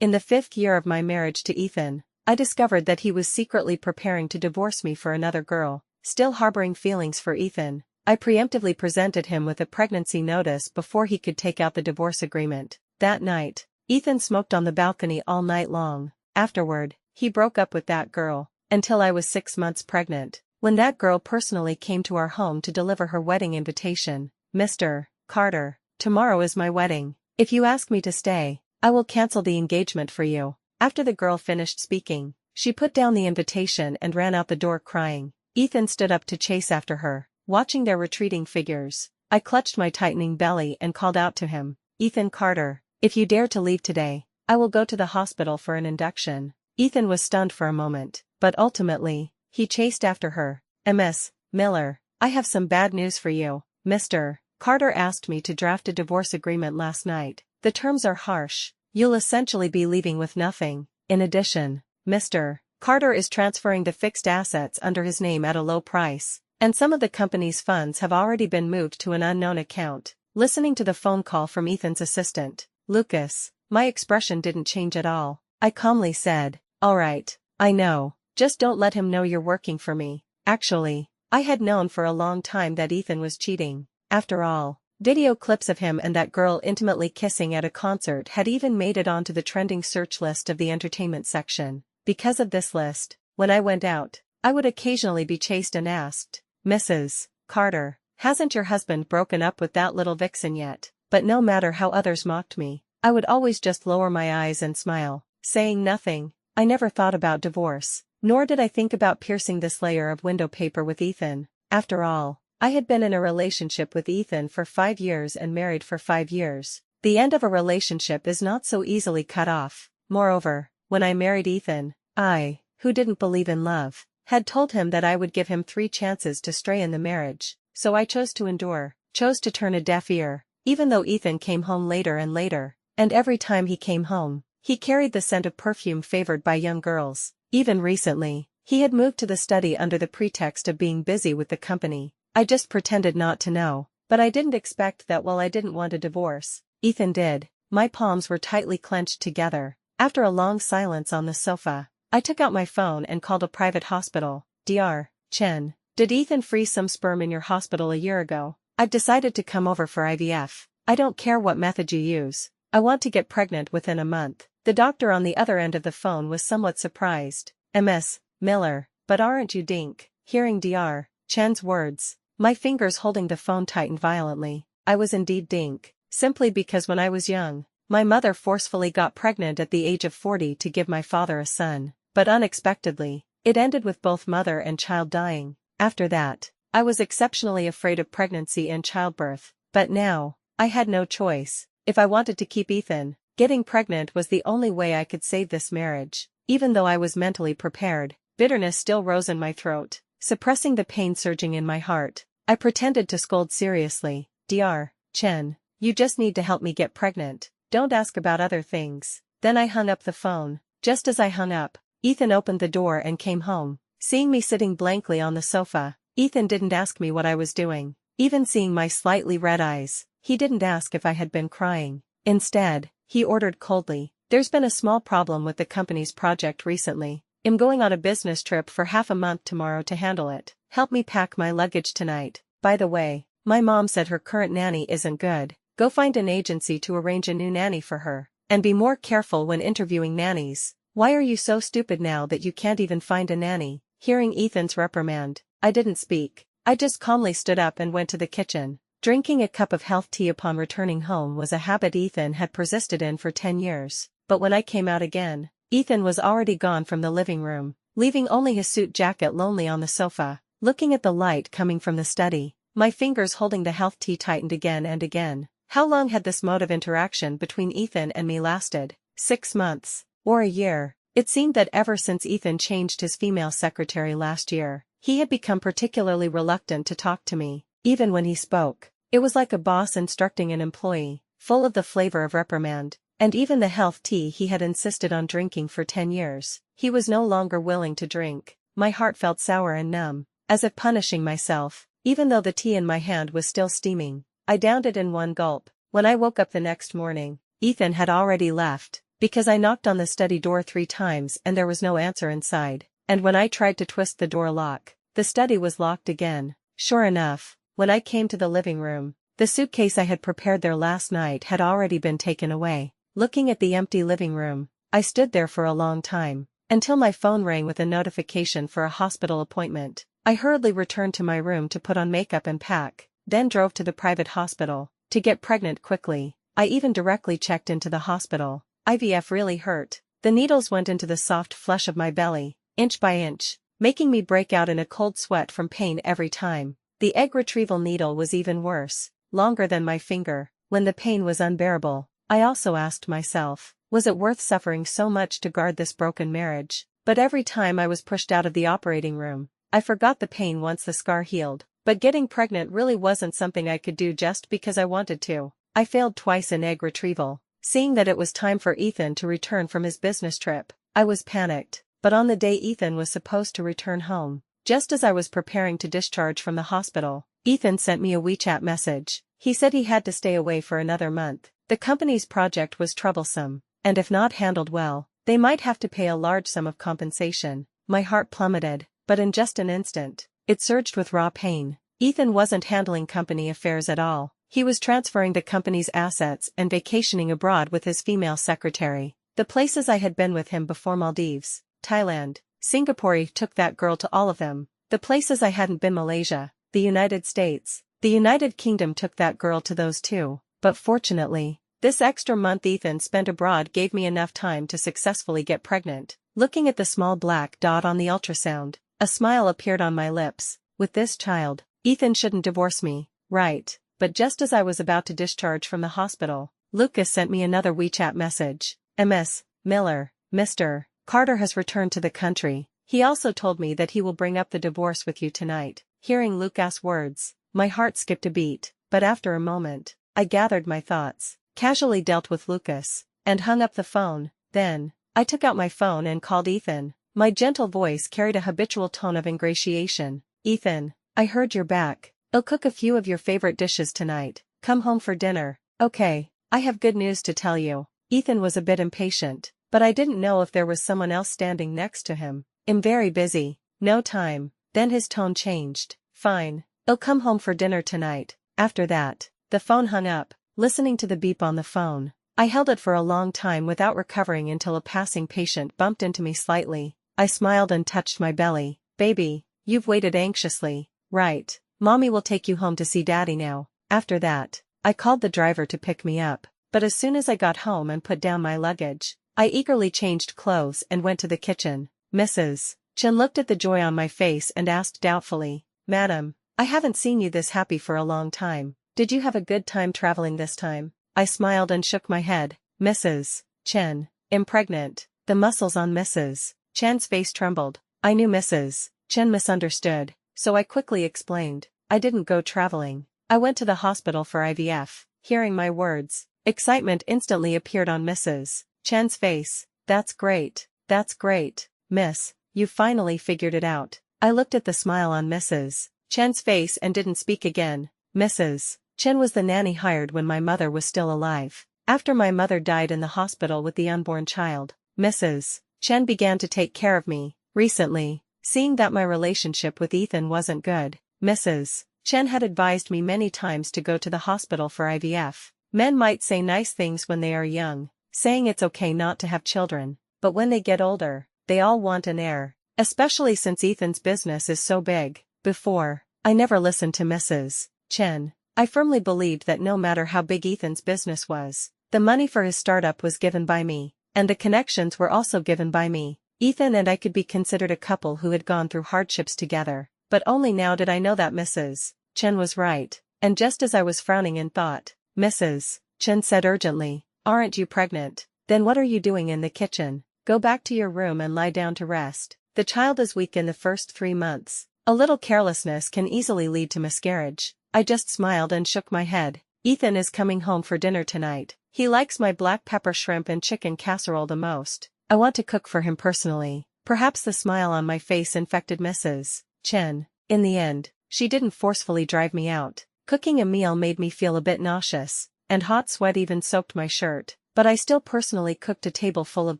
In the 5th year of my marriage to Ethan, I discovered that he was secretly preparing to divorce me for another girl. Still harboring feelings for Ethan, I preemptively presented him with a pregnancy notice before he could take out the divorce agreement. That night, Ethan smoked on the balcony all night long. Afterward, he broke up with that girl, until I was 6 months pregnant, when that girl personally came to our home to deliver her wedding invitation. Mr. Carter, tomorrow is my wedding. If you ask me to stay, I will cancel the engagement for you. After the girl finished speaking, she put down the invitation and ran out the door crying. Ethan stood up to chase after her. Watching their retreating figures, I clutched my tightening belly and called out to him, "Ethan Carter, if you dare to leave today, I will go to the hospital for an induction." Ethan was stunned for a moment, but ultimately, he chased after her. "Miss Miller, I have some bad news for you. Mr. Carter asked me to draft a divorce agreement last night. The terms are harsh. You'll essentially be leaving with nothing. In addition, Mr. Carter is transferring the fixed assets under his name at a low price, and some of the company's funds have already been moved to an unknown account." Listening to the phone call from Ethan's assistant, Lucas, my expression didn't change at all. I calmly said, "All right, I know. Just don't let him know you're working for me." Actually, I had known for a long time that Ethan was cheating. After all, video clips of him and that girl intimately kissing at a concert had even made it onto the trending search list of the entertainment section. Because of this list, when I went out, I would occasionally be chased and asked, "Mrs. Carter, hasn't your husband broken up with that little vixen yet?" But no matter how others mocked me, I would always just lower my eyes and smile, saying nothing. I never thought about divorce, nor did I think about piercing this layer of window paper with Ethan. After all, I had been in a relationship with Ethan for 5 years and married for 5 years. The end of a relationship is not so easily cut off. Moreover, when I married Ethan, I, who didn't believe in love, had told him that I would give him 3 chances to stray in the marriage, so I chose to endure, chose to turn a deaf ear, even though Ethan came home later and later, and every time he came home, he carried the scent of perfume favored by young girls. Even recently, he had moved to the study under the pretext of being busy with the company. I just pretended not to know, but I didn't expect that while I didn't want a divorce, Ethan did. My palms were tightly clenched together. After a long silence on the sofa, I took out my phone and called a private hospital. "Dr. Chen, did Ethan freeze some sperm in your hospital a year ago? I've decided to come over for IVF. I don't care what method you use. I want to get pregnant within a month." The doctor on the other end of the phone was somewhat surprised. "Miss Miller, but aren't you Dink?" Hearing Dr. Chen's words, my fingers holding the phone tightened violently. I was indeed Dink, simply because when I was young, my mother forcefully got pregnant at the age of 40 to give my father a son. But unexpectedly, it ended with both mother and child dying. After that, I was exceptionally afraid of pregnancy and childbirth. But now, I had no choice. If I wanted to keep Ethan, getting pregnant was the only way I could save this marriage. Even though I was mentally prepared, bitterness still rose in my throat, suppressing the pain surging in my heart. I pretended to scold seriously. "Dr. Chen, you just need to help me get pregnant. Don't ask about other things." Then I hung up the phone. Just as I hung up, Ethan opened the door and came home. Seeing me sitting blankly on the sofa, Ethan didn't ask me what I was doing. Even seeing my slightly red eyes, he didn't ask if I had been crying. Instead, he ordered coldly, "There's been a small problem with the company's project recently. I'm going on a business trip for half a month tomorrow to handle it. Help me pack my luggage tonight. By the way, my mom said her current nanny isn't good. Go find an agency to arrange a new nanny for her. And be more careful when interviewing nannies. Why are you so stupid now that you can't even find a nanny?" Hearing Ethan's reprimand, I didn't speak. I just calmly stood up and went to the kitchen. Drinking a cup of health tea upon returning home was a habit Ethan had persisted in for 10 years. But when I came out again, Ethan was already gone from the living room, leaving only his suit jacket lonely on the sofa. Looking at the light coming from the study, my fingers holding the health tea tightened again and again. How long had this mode of interaction between Ethan and me lasted? 6 months? Or a year? It seemed that ever since Ethan changed his female secretary last year, he had become particularly reluctant to talk to me. Even when he spoke, it was like a boss instructing an employee, full of the flavor of reprimand. And even the health tea he had insisted on drinking for 10 years, he was no longer willing to drink. My heart felt sour and numb, as if punishing myself, even though the tea in my hand was still steaming. I downed it in one gulp. When I woke up the next morning, Ethan had already left. because I knocked on the study door 3 times and there was no answer inside, and when I tried to twist the door lock, the study was locked again. Sure enough, when I came to the living room, the suitcase I had prepared there last night had already been taken away. Looking at the empty living room, I stood there for a long time, until my phone rang with a notification for a hospital appointment. I hurriedly returned to my room to put on makeup and pack, then drove to the private hospital to get pregnant quickly. I even directly checked into the hospital. IVF really hurt. The needles went into the soft flesh of my belly, inch by inch, making me break out in a cold sweat from pain every time. The egg retrieval needle was even worse, longer than my finger. When the pain was unbearable, I also asked myself, was it worth suffering so much to guard this broken marriage? But every time I was pushed out of the operating room, I forgot the pain once the scar healed. But getting pregnant really wasn't something I could do just because I wanted to. I failed twice in egg retrieval. Seeing that it was time for Ethan to return from his business trip, I was panicked. But on the day Ethan was supposed to return home, just as I was preparing to discharge from the hospital, Ethan sent me a WeChat message. He said he had to stay away for another month. The company's project was troublesome, and if not handled well, they might have to pay a large sum of compensation. My heart plummeted, but in just an instant, it surged with raw pain. Ethan wasn't handling company affairs at all. He was transferring the company's assets and vacationing abroad with his female secretary. The places I had been with him before: Maldives, Thailand, Singapore. He took that girl to all of them. The places I hadn't been: Malaysia, the United States, the United Kingdom. Took that girl to those too. But fortunately, this extra month Ethan spent abroad gave me enough time to successfully get pregnant. Looking at the small black dot on the ultrasound, a smile appeared on my lips. With this child, Ethan shouldn't divorce me, right? But just as I was about to discharge from the hospital, Lucas sent me another WeChat message. Ms. Miller, Mr. Carter has returned to the country. He also told me that he will bring up the divorce with you tonight. Hearing Lucas' words, my heart skipped a beat, but after a moment, I gathered my thoughts, casually dealt with Lucas, and hung up the phone. Then, I took out my phone and called Ethan. My gentle voice carried a habitual tone of ingratiation. Ethan, I heard you're back. I'll cook a few of your favorite dishes tonight. Come home for dinner. Okay, I have good news to tell you. Ethan was a bit impatient, but I didn't know if there was someone else standing next to him. I'm very busy. No time. Then his tone changed. Fine. I'll come home for dinner tonight. After that, the phone hung up. Listening to the beep on the phone, I held it for a long time without recovering until a passing patient bumped into me slightly. I smiled and touched my belly. Baby, you've waited anxiously, right? Mommy will take you home to see Daddy now. After that, I called the driver to pick me up, but as soon as I got home and put down my luggage, I eagerly changed clothes and went to the kitchen. Mrs. Chen looked at the joy on my face and asked doubtfully, Madam, I haven't seen you this happy for a long time. Did you have a good time traveling this time? I smiled and shook my head. Mrs. Chen, I'm pregnant. The muscles on Mrs. Chen's face trembled. I knew Mrs. Chen misunderstood, so I quickly explained. I didn't go traveling. I went to the hospital for IVF. Hearing my words, excitement instantly appeared on Mrs. Chen's face. That's great. That's great, miss. You finally figured it out. I looked at the smile on Mrs. Chen's face and didn't speak again. Mrs. Chen was the nanny hired when my mother was still alive. After my mother died in the hospital with the unborn child, Mrs. Chen began to take care of me. Recently, seeing that my relationship with Ethan wasn't good, Mrs. Chen had advised me many times to go to the hospital for IVF. Men might say nice things when they are young, saying it's okay not to have children, but when they get older, they all want an heir, especially since Ethan's business is so big. Before, I never listened to Mrs. Chen. I firmly believed that no matter how big Ethan's business was, the money for his startup was given by me, and the connections were also given by me. Ethan and I could be considered a couple who had gone through hardships together, but only now did I know that Mrs. Chen was right, and just as I was frowning in thought, Mrs. Chen said urgently, Aren't you pregnant? Then what are you doing in the kitchen? Go back to your room and lie down to rest. The child is weak in the first 3 months. A little carelessness can easily lead to miscarriage. I just smiled and shook my head. Ethan is coming home for dinner tonight. He likes my black pepper shrimp and chicken casserole the most. I want to cook for him personally. Perhaps the smile on my face infected Mrs. Chen. In the end, she didn't forcefully drive me out. Cooking a meal made me feel a bit nauseous, and hot sweat even soaked my shirt. but I still personally cooked a table full of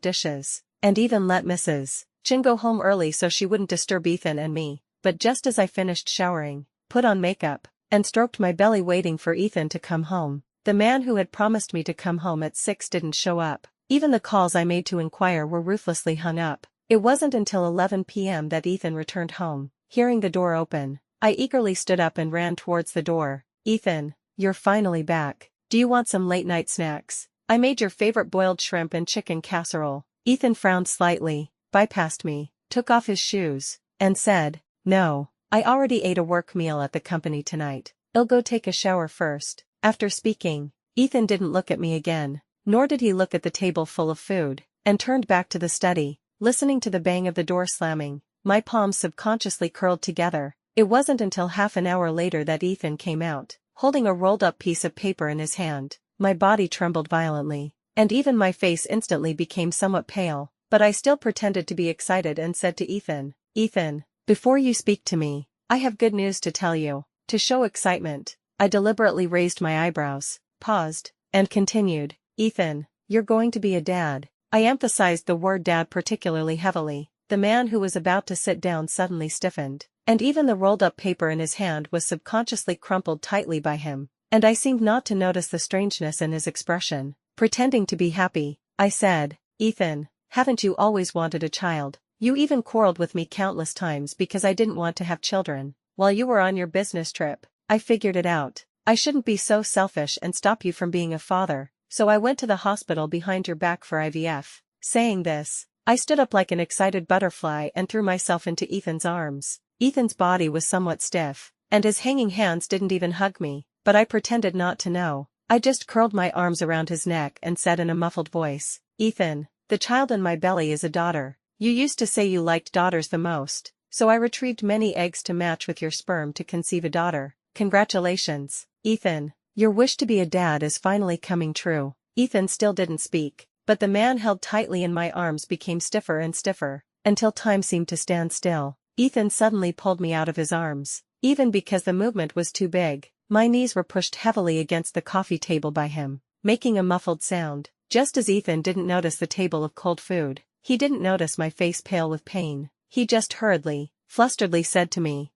dishes, and even let Mrs. Chin go home early so she wouldn't disturb Ethan and me. But just as I finished showering, put on makeup, and stroked my belly waiting for Ethan to come home, the man who had promised me to come home at 6 didn't show up. Even the calls I made to inquire were ruthlessly hung up. It wasn't until 11 p.m. that Ethan returned home. Hearing the door open, I eagerly stood up and ran towards the door. "Ethan, you're finally back. Do you want some late-night snacks? I made your favorite boiled shrimp and chicken casserole." Ethan frowned slightly, bypassed me, took off his shoes, and said, "No, I already ate a work meal at the company tonight. I'll go take a shower first." After speaking, Ethan didn't look at me again, nor did he look at the table full of food, and turned back to the study. Listening to the bang of the door slamming, my palms subconsciously curled together. It wasn't until half an hour later that Ethan came out, holding a rolled-up piece of paper in his hand. My body trembled violently, and even my face instantly became somewhat pale, but I still pretended to be excited and said to Ethan, "Ethan, before you speak to me, I have good news to tell you." To show excitement, I deliberately raised my eyebrows, paused, and continued, "Ethan, you're going to be a dad." I emphasized the word dad particularly heavily. The man who was about to sit down suddenly stiffened, and even the rolled-up paper in his hand was subconsciously crumpled tightly by him, and I seemed not to notice the strangeness in his expression. Pretending to be happy, I said, "Ethan, haven't you always wanted a child? You even quarreled with me countless times because I didn't want to have children. While you were on your business trip, I figured it out. I shouldn't be so selfish and stop you from being a father, so I went to the hospital behind your back for IVF." Saying this, I stood up like an excited butterfly and threw myself into Ethan's arms. Ethan's body was somewhat stiff, and his hanging hands didn't even hug me, but I pretended not to know. I just curled my arms around his neck and said in a muffled voice, "Ethan, the child in my belly is a daughter. You used to say you liked daughters the most, so I retrieved many eggs to match with your sperm to conceive a daughter. Congratulations, Ethan, your wish to be a dad is finally coming true." Ethan still didn't speak, but the man held tightly in my arms became stiffer and stiffer, until time seemed to stand still. Ethan suddenly pulled me out of his arms. Even because the movement was too big, my knees were pushed heavily against the coffee table by him, making a muffled sound. Just as Ethan didn't notice the table of cold food, he didn't notice my face pale with pain. He just hurriedly, flusteredly said to me,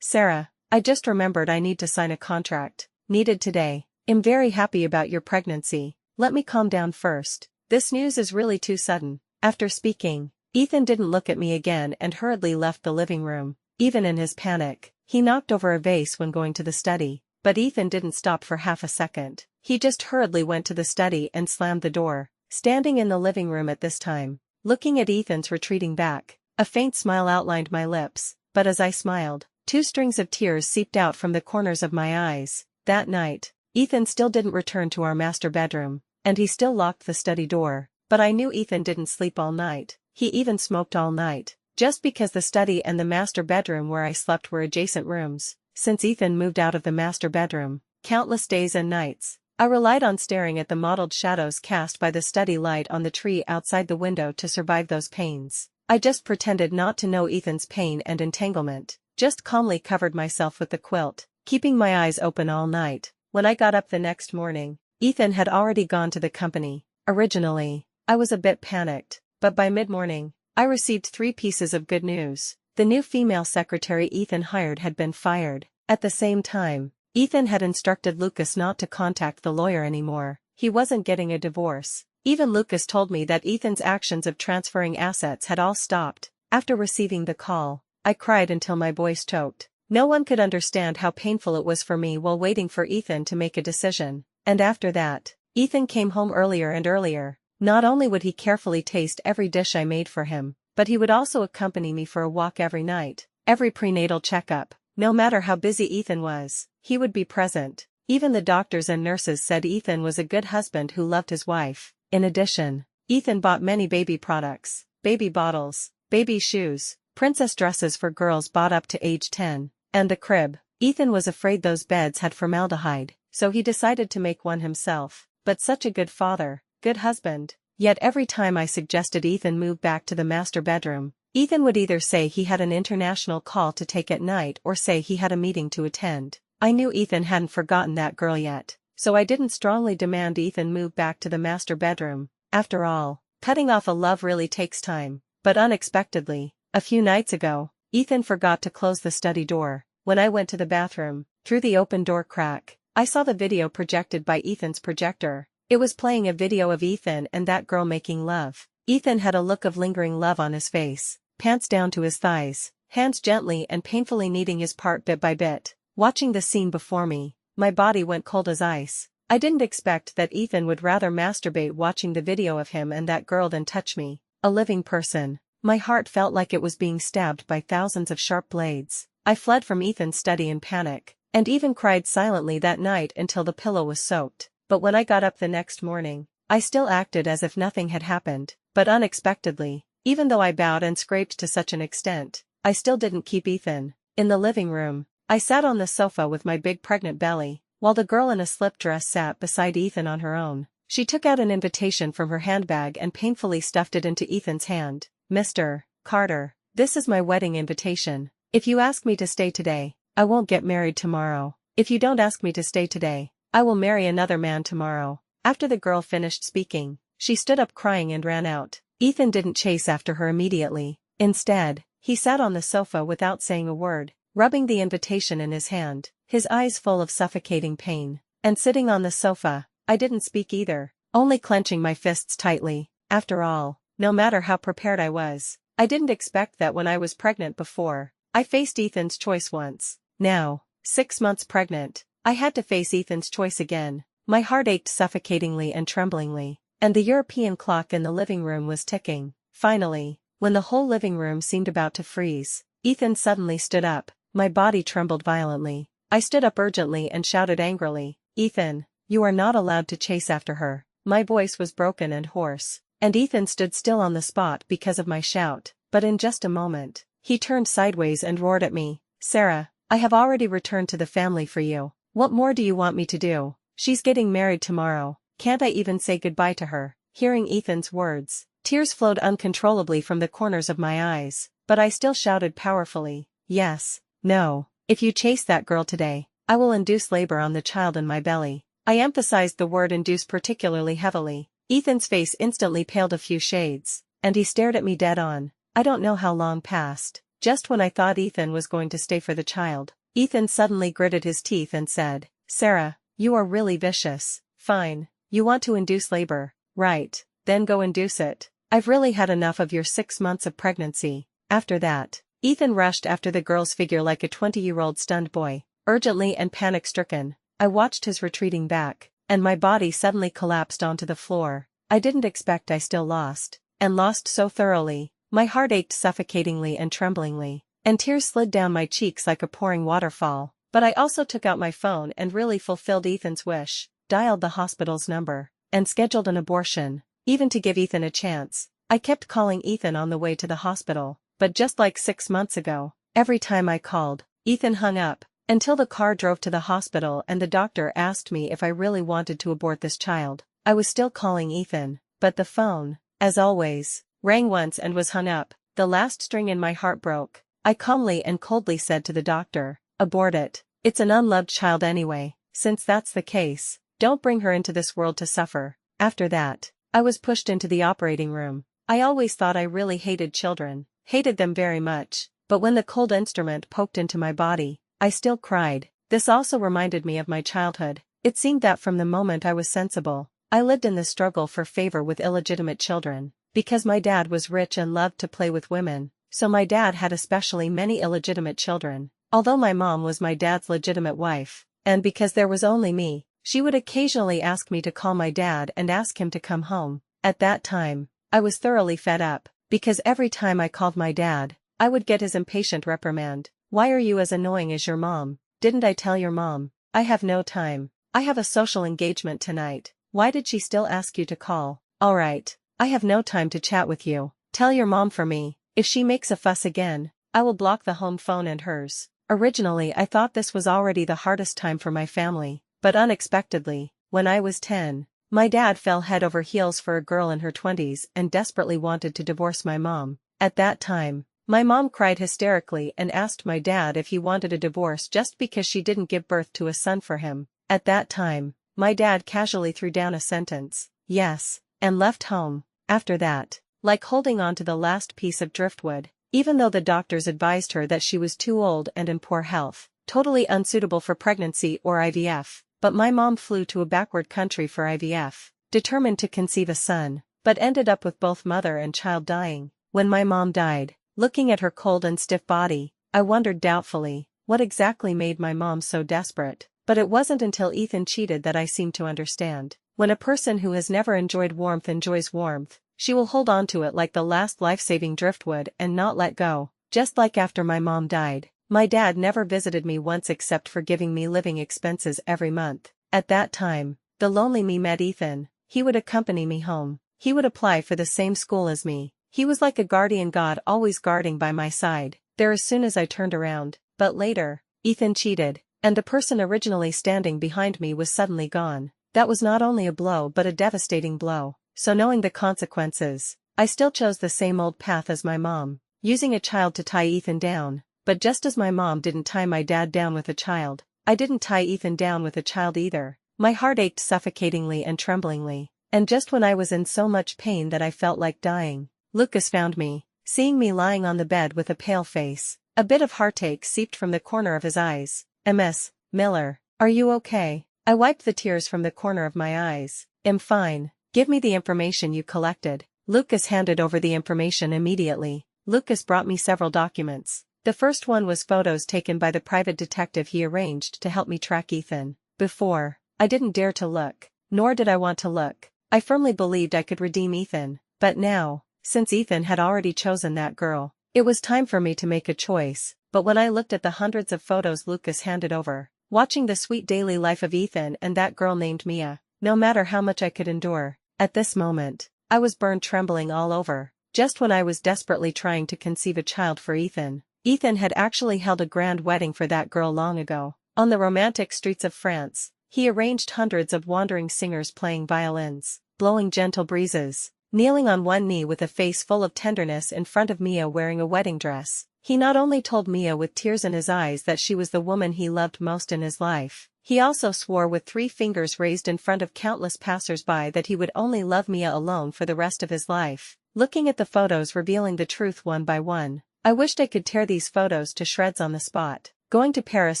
Sarah, I just remembered I need to sign a contract. Needed today. I'm very happy about your pregnancy. Let me calm down first. This news is really too sudden." After speaking, Ethan didn't look at me again and hurriedly left the living room. Even in his panic, he knocked over a vase when going to the study, but Ethan didn't stop for half a second. He just hurriedly went to the study and slammed the door. Standing in the living room at this time, looking at Ethan's retreating back, a faint smile outlined my lips, but as I smiled, 2 strings of tears seeped out from the corners of my eyes. That night, Ethan still didn't return to our master bedroom, and he still locked the study door, but I knew Ethan didn't sleep all night. He even smoked all night, just because the study and the master bedroom where I slept were adjacent rooms. Since Ethan moved out of the master bedroom, countless days and nights, I relied on staring at the mottled shadows cast by the study light on the tree outside the window to survive those pains. I just pretended not to know Ethan's pain and entanglement, just calmly covered myself with the quilt, keeping my eyes open all night. When I got up the next morning, Ethan had already gone to the company. Originally, I was a bit panicked, but by mid-morning, I received 3 pieces of good news. The new female secretary Ethan hired had been fired. At the same time, Ethan had instructed Lucas not to contact the lawyer anymore. He wasn't getting a divorce. Even Lucas told me that Ethan's actions of transferring assets had all stopped. After receiving the call, I cried until my voice choked. No one could understand how painful it was for me while waiting for Ethan to make a decision. And after that, Ethan came home earlier and earlier. Not only would he carefully taste every dish I made for him, but he would also accompany me for a walk every night, every prenatal checkup. No matter how busy Ethan was, he would be present. Even the doctors and nurses said Ethan was a good husband who loved his wife. In addition, Ethan bought many baby products, baby bottles, baby shoes, princess dresses for girls bought up to age 10, and the crib. Ethan was afraid those beds had formaldehyde, so he decided to make one himself. But such a good father, good husband. Yet every time I suggested Ethan move back to the master bedroom, Ethan would either say he had an international call to take at night or say he had a meeting to attend. I knew Ethan hadn't forgotten that girl yet. so I didn't strongly demand Ethan move back to the master bedroom. After all, cutting off a love really takes time. But unexpectedly, a few nights ago, Ethan forgot to close the study door. When I went to the bathroom, through the open door crack, I saw the video projected by Ethan's projector. It was playing a video of Ethan and that girl making love. Ethan had a look of lingering love on his face, pants down to his thighs, hands gently and painfully kneading his part bit by bit. Watching the scene before me, my body went cold as ice. I didn't expect that Ethan would rather masturbate watching the video of him and that girl than touch me, a living person. My heart felt like it was being stabbed by thousands of sharp blades. I fled from Ethan's study in panic, and even cried silently that night until the pillow was soaked. But when I got up the next morning, I still acted as if nothing had happened. But unexpectedly, even though I bowed and scraped to such an extent, I still didn't keep Ethan. In the living room, I sat on the sofa with my big pregnant belly, while the girl in a slip dress sat beside Ethan on her own. She took out an invitation from her handbag and painfully stuffed it into Ethan's hand. Mr. Carter, this is my wedding invitation. If you ask me to stay today, I won't get married tomorrow. If you don't ask me to stay today, I will marry another man tomorrow. After the girl finished speaking, she stood up crying and ran out. Ethan didn't chase after her immediately. Instead, he sat on the sofa without saying a word, rubbing the invitation in his hand, his eyes full of suffocating pain. And sitting on the sofa, I didn't speak either, only clenching my fists tightly. After all, no matter how prepared I was, I didn't expect that when I was pregnant before. I faced Ethan's choice once. Now, 6 months pregnant, I had to face Ethan's choice again. My heart ached suffocatingly and tremblingly, and the European clock in the living room was ticking. Finally, when the whole living room seemed about to freeze, Ethan suddenly stood up. My body trembled violently. I stood up urgently and shouted angrily, "Ethan, you are not allowed to chase after her." My voice was broken and hoarse, and Ethan stood still on the spot because of my shout. But in just a moment, he turned sideways and roared at me, "Sarah, I have already returned to the family for you. What more do you want me to do? She's getting married tomorrow. Can't I even say goodbye to her?" Hearing Ethan's words, tears flowed uncontrollably from the corners of my eyes, but I still shouted powerfully, "Yes, no. If you chase that girl today, I will induce labor on the child in my belly." I emphasized the word induce particularly heavily. Ethan's face instantly paled a few shades, and he stared at me dead on. I don't know how long passed. Just when I thought Ethan was going to stay for the child, Ethan suddenly gritted his teeth and said, "Sarah, you are really vicious. Fine. You want to induce labor. Right, then go induce it. I've really had enough of your 6 months of pregnancy." After that, Ethan rushed after the girl's figure like a 20-year-old stunned boy. Urgently and panic-stricken, I watched his retreating back, and my body suddenly collapsed onto the floor. I didn't expect I still lost, and lost so thoroughly. My heart ached suffocatingly and tremblingly, and tears slid down my cheeks like a pouring waterfall. But I also took out my phone and really fulfilled Ethan's wish, dialed the hospital's number, and scheduled an abortion, even to give Ethan a chance. I kept calling Ethan on the way to the hospital, but just like 6 months ago, every time I called, Ethan hung up, until the car drove to the hospital and the doctor asked me if I really wanted to abort this child. I was still calling Ethan, but the phone, as always, rang once and was hung up. The last string in my heart broke. I calmly and coldly said to the doctor, "Abort it. It's an unloved child anyway. Since that's the case, don't bring her into this world to suffer." After that, I was pushed into the operating room. I always thought I really hated children, hated them very much, but when the cold instrument poked into my body, I still cried. This also reminded me of my childhood. It seemed that from the moment I was sensible, I lived in the struggle for favor with illegitimate children. Because my dad was rich and loved to play with women, so my dad had especially many illegitimate children, although my mom was my dad's legitimate wife. And because there was only me, she would occasionally ask me to call my dad and ask him to come home. At that time, I was thoroughly fed up, because every time I called my dad, I would get his impatient reprimand. "Why are you as annoying as your mom? Didn't I tell your mom? I have no time. I have a social engagement tonight. Why did she still ask you to call? Alright, I have no time to chat with you. Tell your mom for me. If she makes a fuss again, I will block the home phone and hers." Originally I thought this was already the hardest time for my family, but unexpectedly, when I was 10, my dad fell head over heels for a girl in her 20s and desperately wanted to divorce my mom. At that time, my mom cried hysterically and asked my dad if he wanted a divorce just because she didn't give birth to a son for him. At that time, My dad casually threw down a sentence, yes, and left home. After that, like holding on to the last piece of driftwood, even though the doctors advised her that she was too old and in poor health, totally unsuitable for pregnancy or IVF. But my mom flew to a backward country for IVF, determined to conceive a son, but ended up with both mother and child dying. When my mom died, looking at her cold and stiff body, I wondered doubtfully, what exactly made my mom so desperate? But it wasn't until Ethan cheated that I seemed to understand. When a person who has never enjoyed warmth enjoys warmth, she will hold on to it like the last life-saving driftwood and not let go. Just like after my mom died, my dad never visited me once except for giving me living expenses every month. At that time, the lonely me met Ethan. He would accompany me home. He would apply for the same school as me. He was like a guardian god, always guarding by my side. There as soon as I turned around. But later, Ethan cheated, and the person originally standing behind me was suddenly gone. That was not only a blow but a devastating blow. So knowing the consequences, I still chose the same old path as my mom, using a child to tie Ethan down. But just as my mom didn't tie my dad down with a child, I didn't tie Ethan down with a child either. My heart ached suffocatingly and tremblingly, and just when I was in so much pain that I felt like dying, Lucas found me. Seeing me lying on the bed with a pale face, a bit of heartache seeped from the corner of his eyes. "Miss Miller, are you okay?" I wiped the tears from the corner of my eyes. "I'm fine. Give me the information you collected." Lucas handed over the information immediately. Lucas brought me several documents. The first one was photos taken by the private detective he arranged to help me track Ethan. Before, I didn't dare to look, nor did I want to look. I firmly believed I could redeem Ethan. But now, since Ethan had already chosen that girl, it was time for me to make a choice. But when I looked at the hundreds of photos Lucas handed over, watching the sweet daily life of Ethan and that girl named Mia, no matter how much I could endure, at this moment, I was burned trembling all over. Just when I was desperately trying to conceive a child for Ethan, Ethan had actually held a grand wedding for that girl long ago. On the romantic streets of France, he arranged hundreds of wandering singers playing violins, blowing gentle breezes, kneeling on one knee with a face full of tenderness in front of Mia wearing a wedding dress. He not only told Mia with tears in his eyes that she was the woman he loved most in his life, he also swore with 3 fingers raised in front of countless passers-by that he would only love Mia alone for the rest of his life. Looking at the photos revealing the truth one by one, I wished I could tear these photos to shreds on the spot. Going to Paris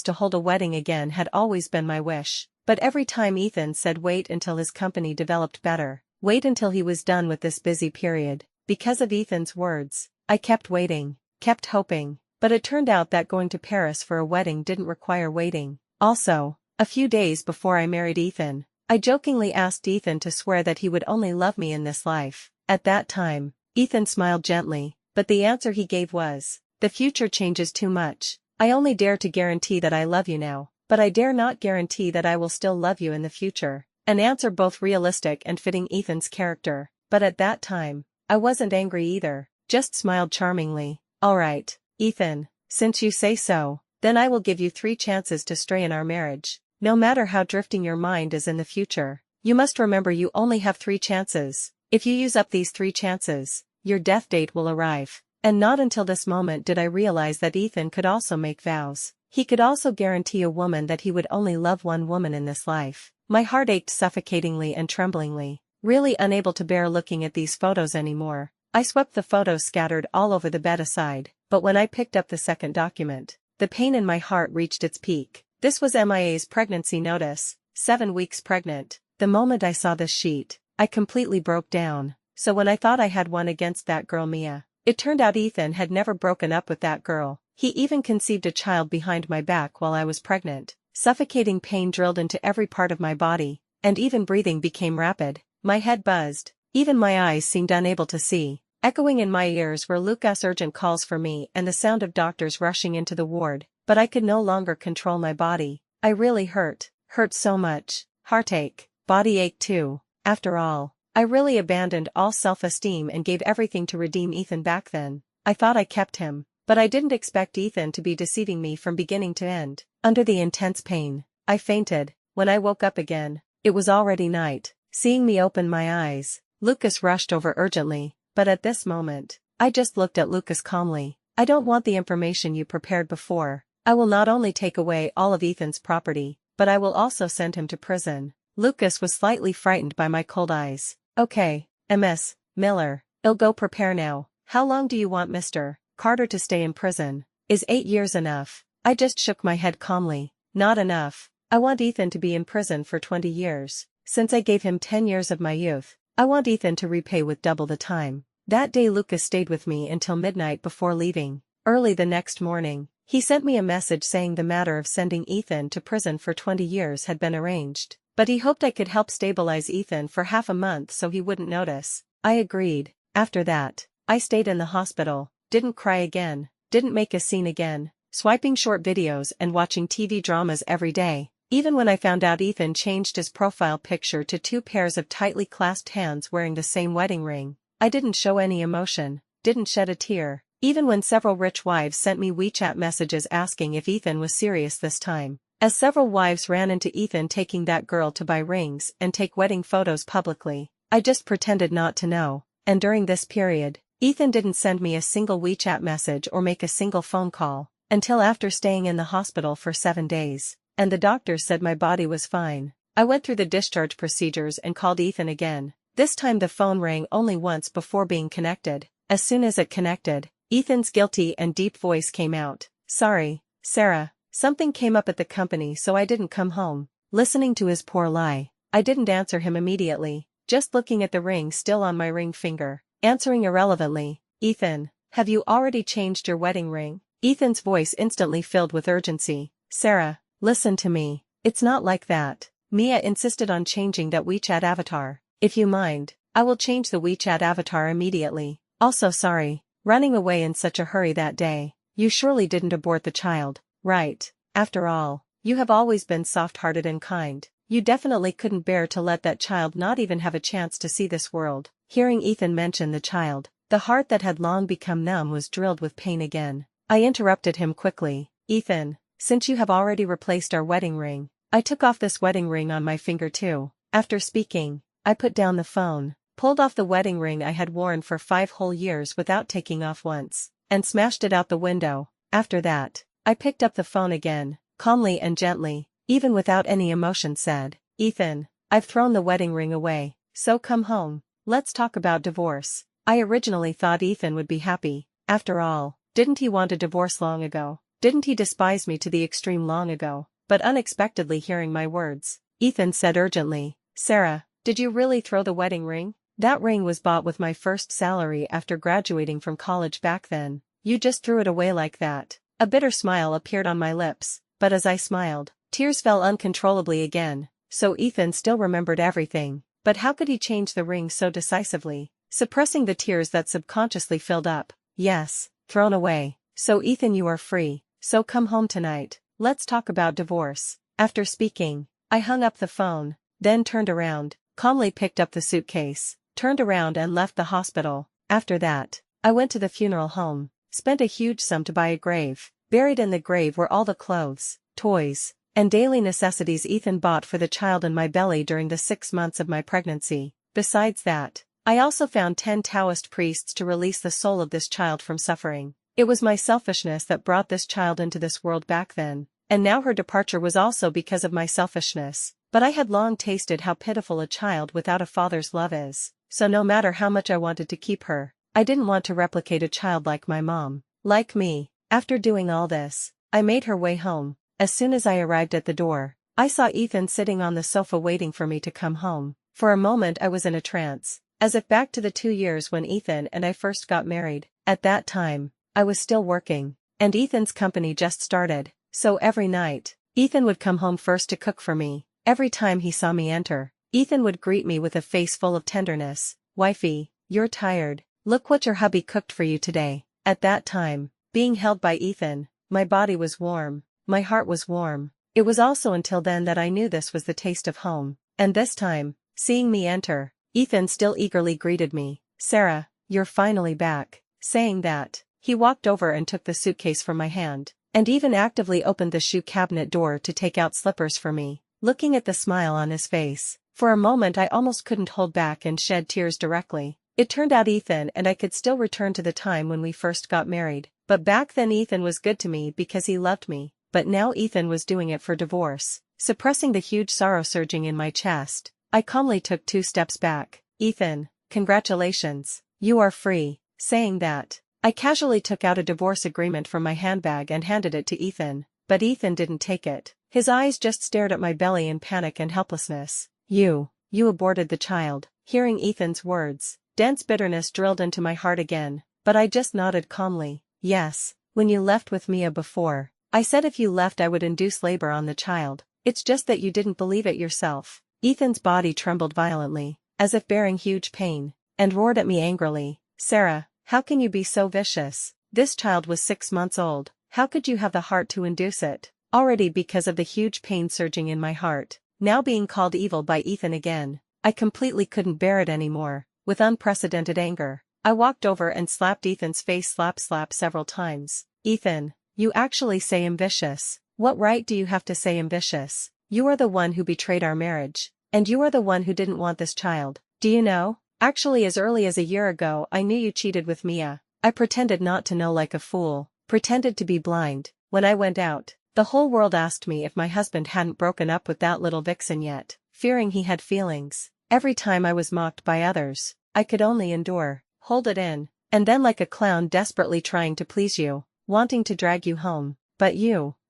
to hold a wedding again had always been my wish, but every time Ethan said wait until his company developed better, wait until he was done with this busy period. Because of Ethan's words, I kept waiting, kept hoping, but it turned out that going to Paris for a wedding didn't require waiting. Also, a few days before I married Ethan, I jokingly asked Ethan to swear that he would only love me in this life. At that time, Ethan smiled gently, but the answer he gave was, "The future changes too much. I only dare to guarantee that I love you now, but I dare not guarantee that I will still love you in the future." An answer both realistic and fitting Ethan's character, but at that time, I wasn't angry either, just smiled charmingly. "All right, Ethan, since you say so, then I will give you 3 chances to stray in our marriage. No matter how drifting your mind is in the future, you must remember you only have 3 chances. If you use up these 3 chances, your death date will arrive." And not until this moment did I realize that Ethan could also make vows. He could also guarantee a woman that he would only love one woman in this life. My heart ached suffocatingly and tremblingly, really unable to bear looking at these photos anymore. I swept the photos scattered all over the bed aside, but when I picked up the second document, the pain in my heart reached its peak. This was MIA's pregnancy notice, 7 weeks pregnant. The moment I saw this sheet, I completely broke down. So when I thought I had won against that girl Mia, it turned out Ethan had never broken up with that girl. He even conceived a child behind my back while I was pregnant. Suffocating pain drilled into every part of my body, and even breathing became rapid. My head buzzed. Even my eyes seemed unable to see. Echoing in my ears were Lucas' urgent calls for me and the sound of doctors rushing into the ward, but I could no longer control my body. I really hurt so much. Heartache, body ache too. After all, I really abandoned all self-esteem and gave everything to redeem Ethan back then. I thought I kept him, but I didn't expect Ethan to be deceiving me from beginning to end. Under the intense pain, I fainted. When I woke up again, it was already night. Seeing me open my eyes, Lucas rushed over urgently, but at this moment, I just looked at Lucas calmly. "I don't want the information you prepared before. I will not only take away all of Ethan's property, but I will also send him to prison." Lucas was slightly frightened by my cold eyes. Okay, Ms. Miller, I'll go prepare now. How long do you want Mr. Carter to stay in prison? Is 8 years enough? I just shook my head calmly. Not enough. I want Ethan to be in prison for 20 years. Since I gave him 10 years of my youth, I want Ethan to repay with double the time. That day Lucas stayed with me until midnight before leaving. Early the next morning, he sent me a message saying the matter of sending Ethan to prison for 20 years had been arranged, but he hoped I could help stabilize Ethan for half a month so he wouldn't notice. I agreed. After that, I stayed in the hospital, didn't cry again, didn't make a scene again, swiping short videos and watching TV dramas every day. Even when I found out Ethan changed his profile picture to 2 pairs of tightly clasped hands wearing the same wedding ring, I didn't show any emotion, didn't shed a tear. Even when several rich wives sent me WeChat messages asking if Ethan was serious this time. As several wives ran into Ethan taking that girl to buy rings and take wedding photos publicly, I just pretended not to know. And during this period, Ethan didn't send me a single WeChat message or make a single phone call, until after staying in the hospital for 7 days. And the doctors said my body was fine. I went through the discharge procedures and called Ethan again. This time the phone rang only once before being connected. As soon as it connected, Ethan's guilty and deep voice came out. Sorry, Sarah, something came up at the company so I didn't come home. Listening to his poor lie, I didn't answer him immediately, just looking at the ring still on my ring finger, answering irrelevantly. Ethan, have you already changed your wedding ring? Ethan's voice instantly filled with urgency. Sarah, listen to me, it's not like that. Mia insisted on changing that WeChat avatar. If you mind, I will change the WeChat avatar immediately. Also sorry, running away in such a hurry that day. You surely didn't abort the child, right? After all, you have always been soft-hearted and kind. You definitely couldn't bear to let that child not even have a chance to see this world. Hearing Ethan mention the child, the heart that had long become numb was drilled with pain again. I interrupted him quickly. Ethan, since you have already replaced our wedding ring, I took off this wedding ring on my finger too. After speaking, I put down the phone, pulled off the wedding ring I had worn for 5 whole years without taking off once, and smashed it out the window. After that, I picked up the phone again, calmly and gently, even without any emotion said, Ethan, I've thrown the wedding ring away, so come home. Let's talk about divorce. I originally thought Ethan would be happy. After all, didn't he want a divorce long ago? Didn't he despise me to the extreme long ago? But unexpectedly hearing my words, Ethan said urgently, Sarah, did you really throw the wedding ring? That ring was bought with my first salary after graduating from college back then. You just threw it away like that. A bitter smile appeared on my lips, but as I smiled, tears fell uncontrollably again. So Ethan still remembered everything, but how could he change the ring so decisively? Suppressing the tears that subconsciously filled up. Yes, thrown away. So Ethan, you are free, so come home tonight. Let's talk about divorce. After speaking, I hung up the phone, then turned around, calmly picked up the suitcase, turned around and left the hospital. After that, I went to the funeral home, spent a huge sum to buy a grave. Buried in the grave were all the clothes, toys, and daily necessities Ethan bought for the child in my belly during the 6 months of my pregnancy. Besides that, I also found 10 Taoist priests to release the soul of this child from suffering. It was my selfishness that brought this child into this world back then, and now her departure was also because of my selfishness. But I had long tasted how pitiful a child without a father's love is, so no matter how much I wanted to keep her, I didn't want to replicate a child like my mom. Like me, after doing all this, I made her way home. As soon as I arrived at the door, I saw Ethan sitting on the sofa waiting for me to come home. For a moment I was in a trance, as if back to the 2 years when Ethan and I first got married. At that time, I was still working, and Ethan's company just started, so every night, Ethan would come home first to cook for me. Every time he saw me enter, Ethan would greet me with a face full of tenderness. Wifey, you're tired. Look what your hubby cooked for you today. At that time, being held by Ethan, my body was warm, my heart was warm. It was also until then that I knew this was the taste of home. And this time, seeing me enter, Ethan still eagerly greeted me. Sarah, you're finally back. Saying that, he walked over and took the suitcase from my hand, and even actively opened the shoe cabinet door to take out slippers for me. Looking at the smile on his face, for a moment I almost couldn't hold back and shed tears directly. It turned out Ethan and I could still return to the time when we first got married, but back then Ethan was good to me because he loved me. but now Ethan was doing it for divorce. Suppressing the huge sorrow surging in my chest, I calmly took 2 steps back. Ethan, congratulations. You are free. Saying that, I casually took out a divorce agreement from my handbag and handed it to Ethan, but Ethan didn't take it. His eyes just stared at my belly in panic and helplessness. You aborted the child. Hearing Ethan's words, dense bitterness drilled into my heart again, but I just nodded calmly. Yes, when you left with Mia before, I said if you left I would induce labor on the child. It's just that you didn't believe it yourself. Ethan's body trembled violently, as if bearing huge pain, and roared at me angrily. Sarah, how can you be so vicious? This child was 6 months old. How could you have the heart to induce it? Already because of the huge pain surging in my heart, now being called evil by Ethan again, I completely couldn't bear it anymore. With unprecedented anger, I walked over and slapped Ethan's face slap several times. Ethan, you actually say I'm vicious. What right do you have to say I'm vicious? You are the one who betrayed our marriage, and you are the one who didn't want this child. Do you know? Actually, as early as a year ago I knew you cheated with Mia. I pretended not to know like a fool, pretended to be blind. When I went out, the whole world asked me if my husband hadn't broken up with that little vixen yet, fearing he had feelings. Every time I was mocked by others, I could only endure, hold it in, and then like a clown desperately trying to please you, wanting to drag you home. But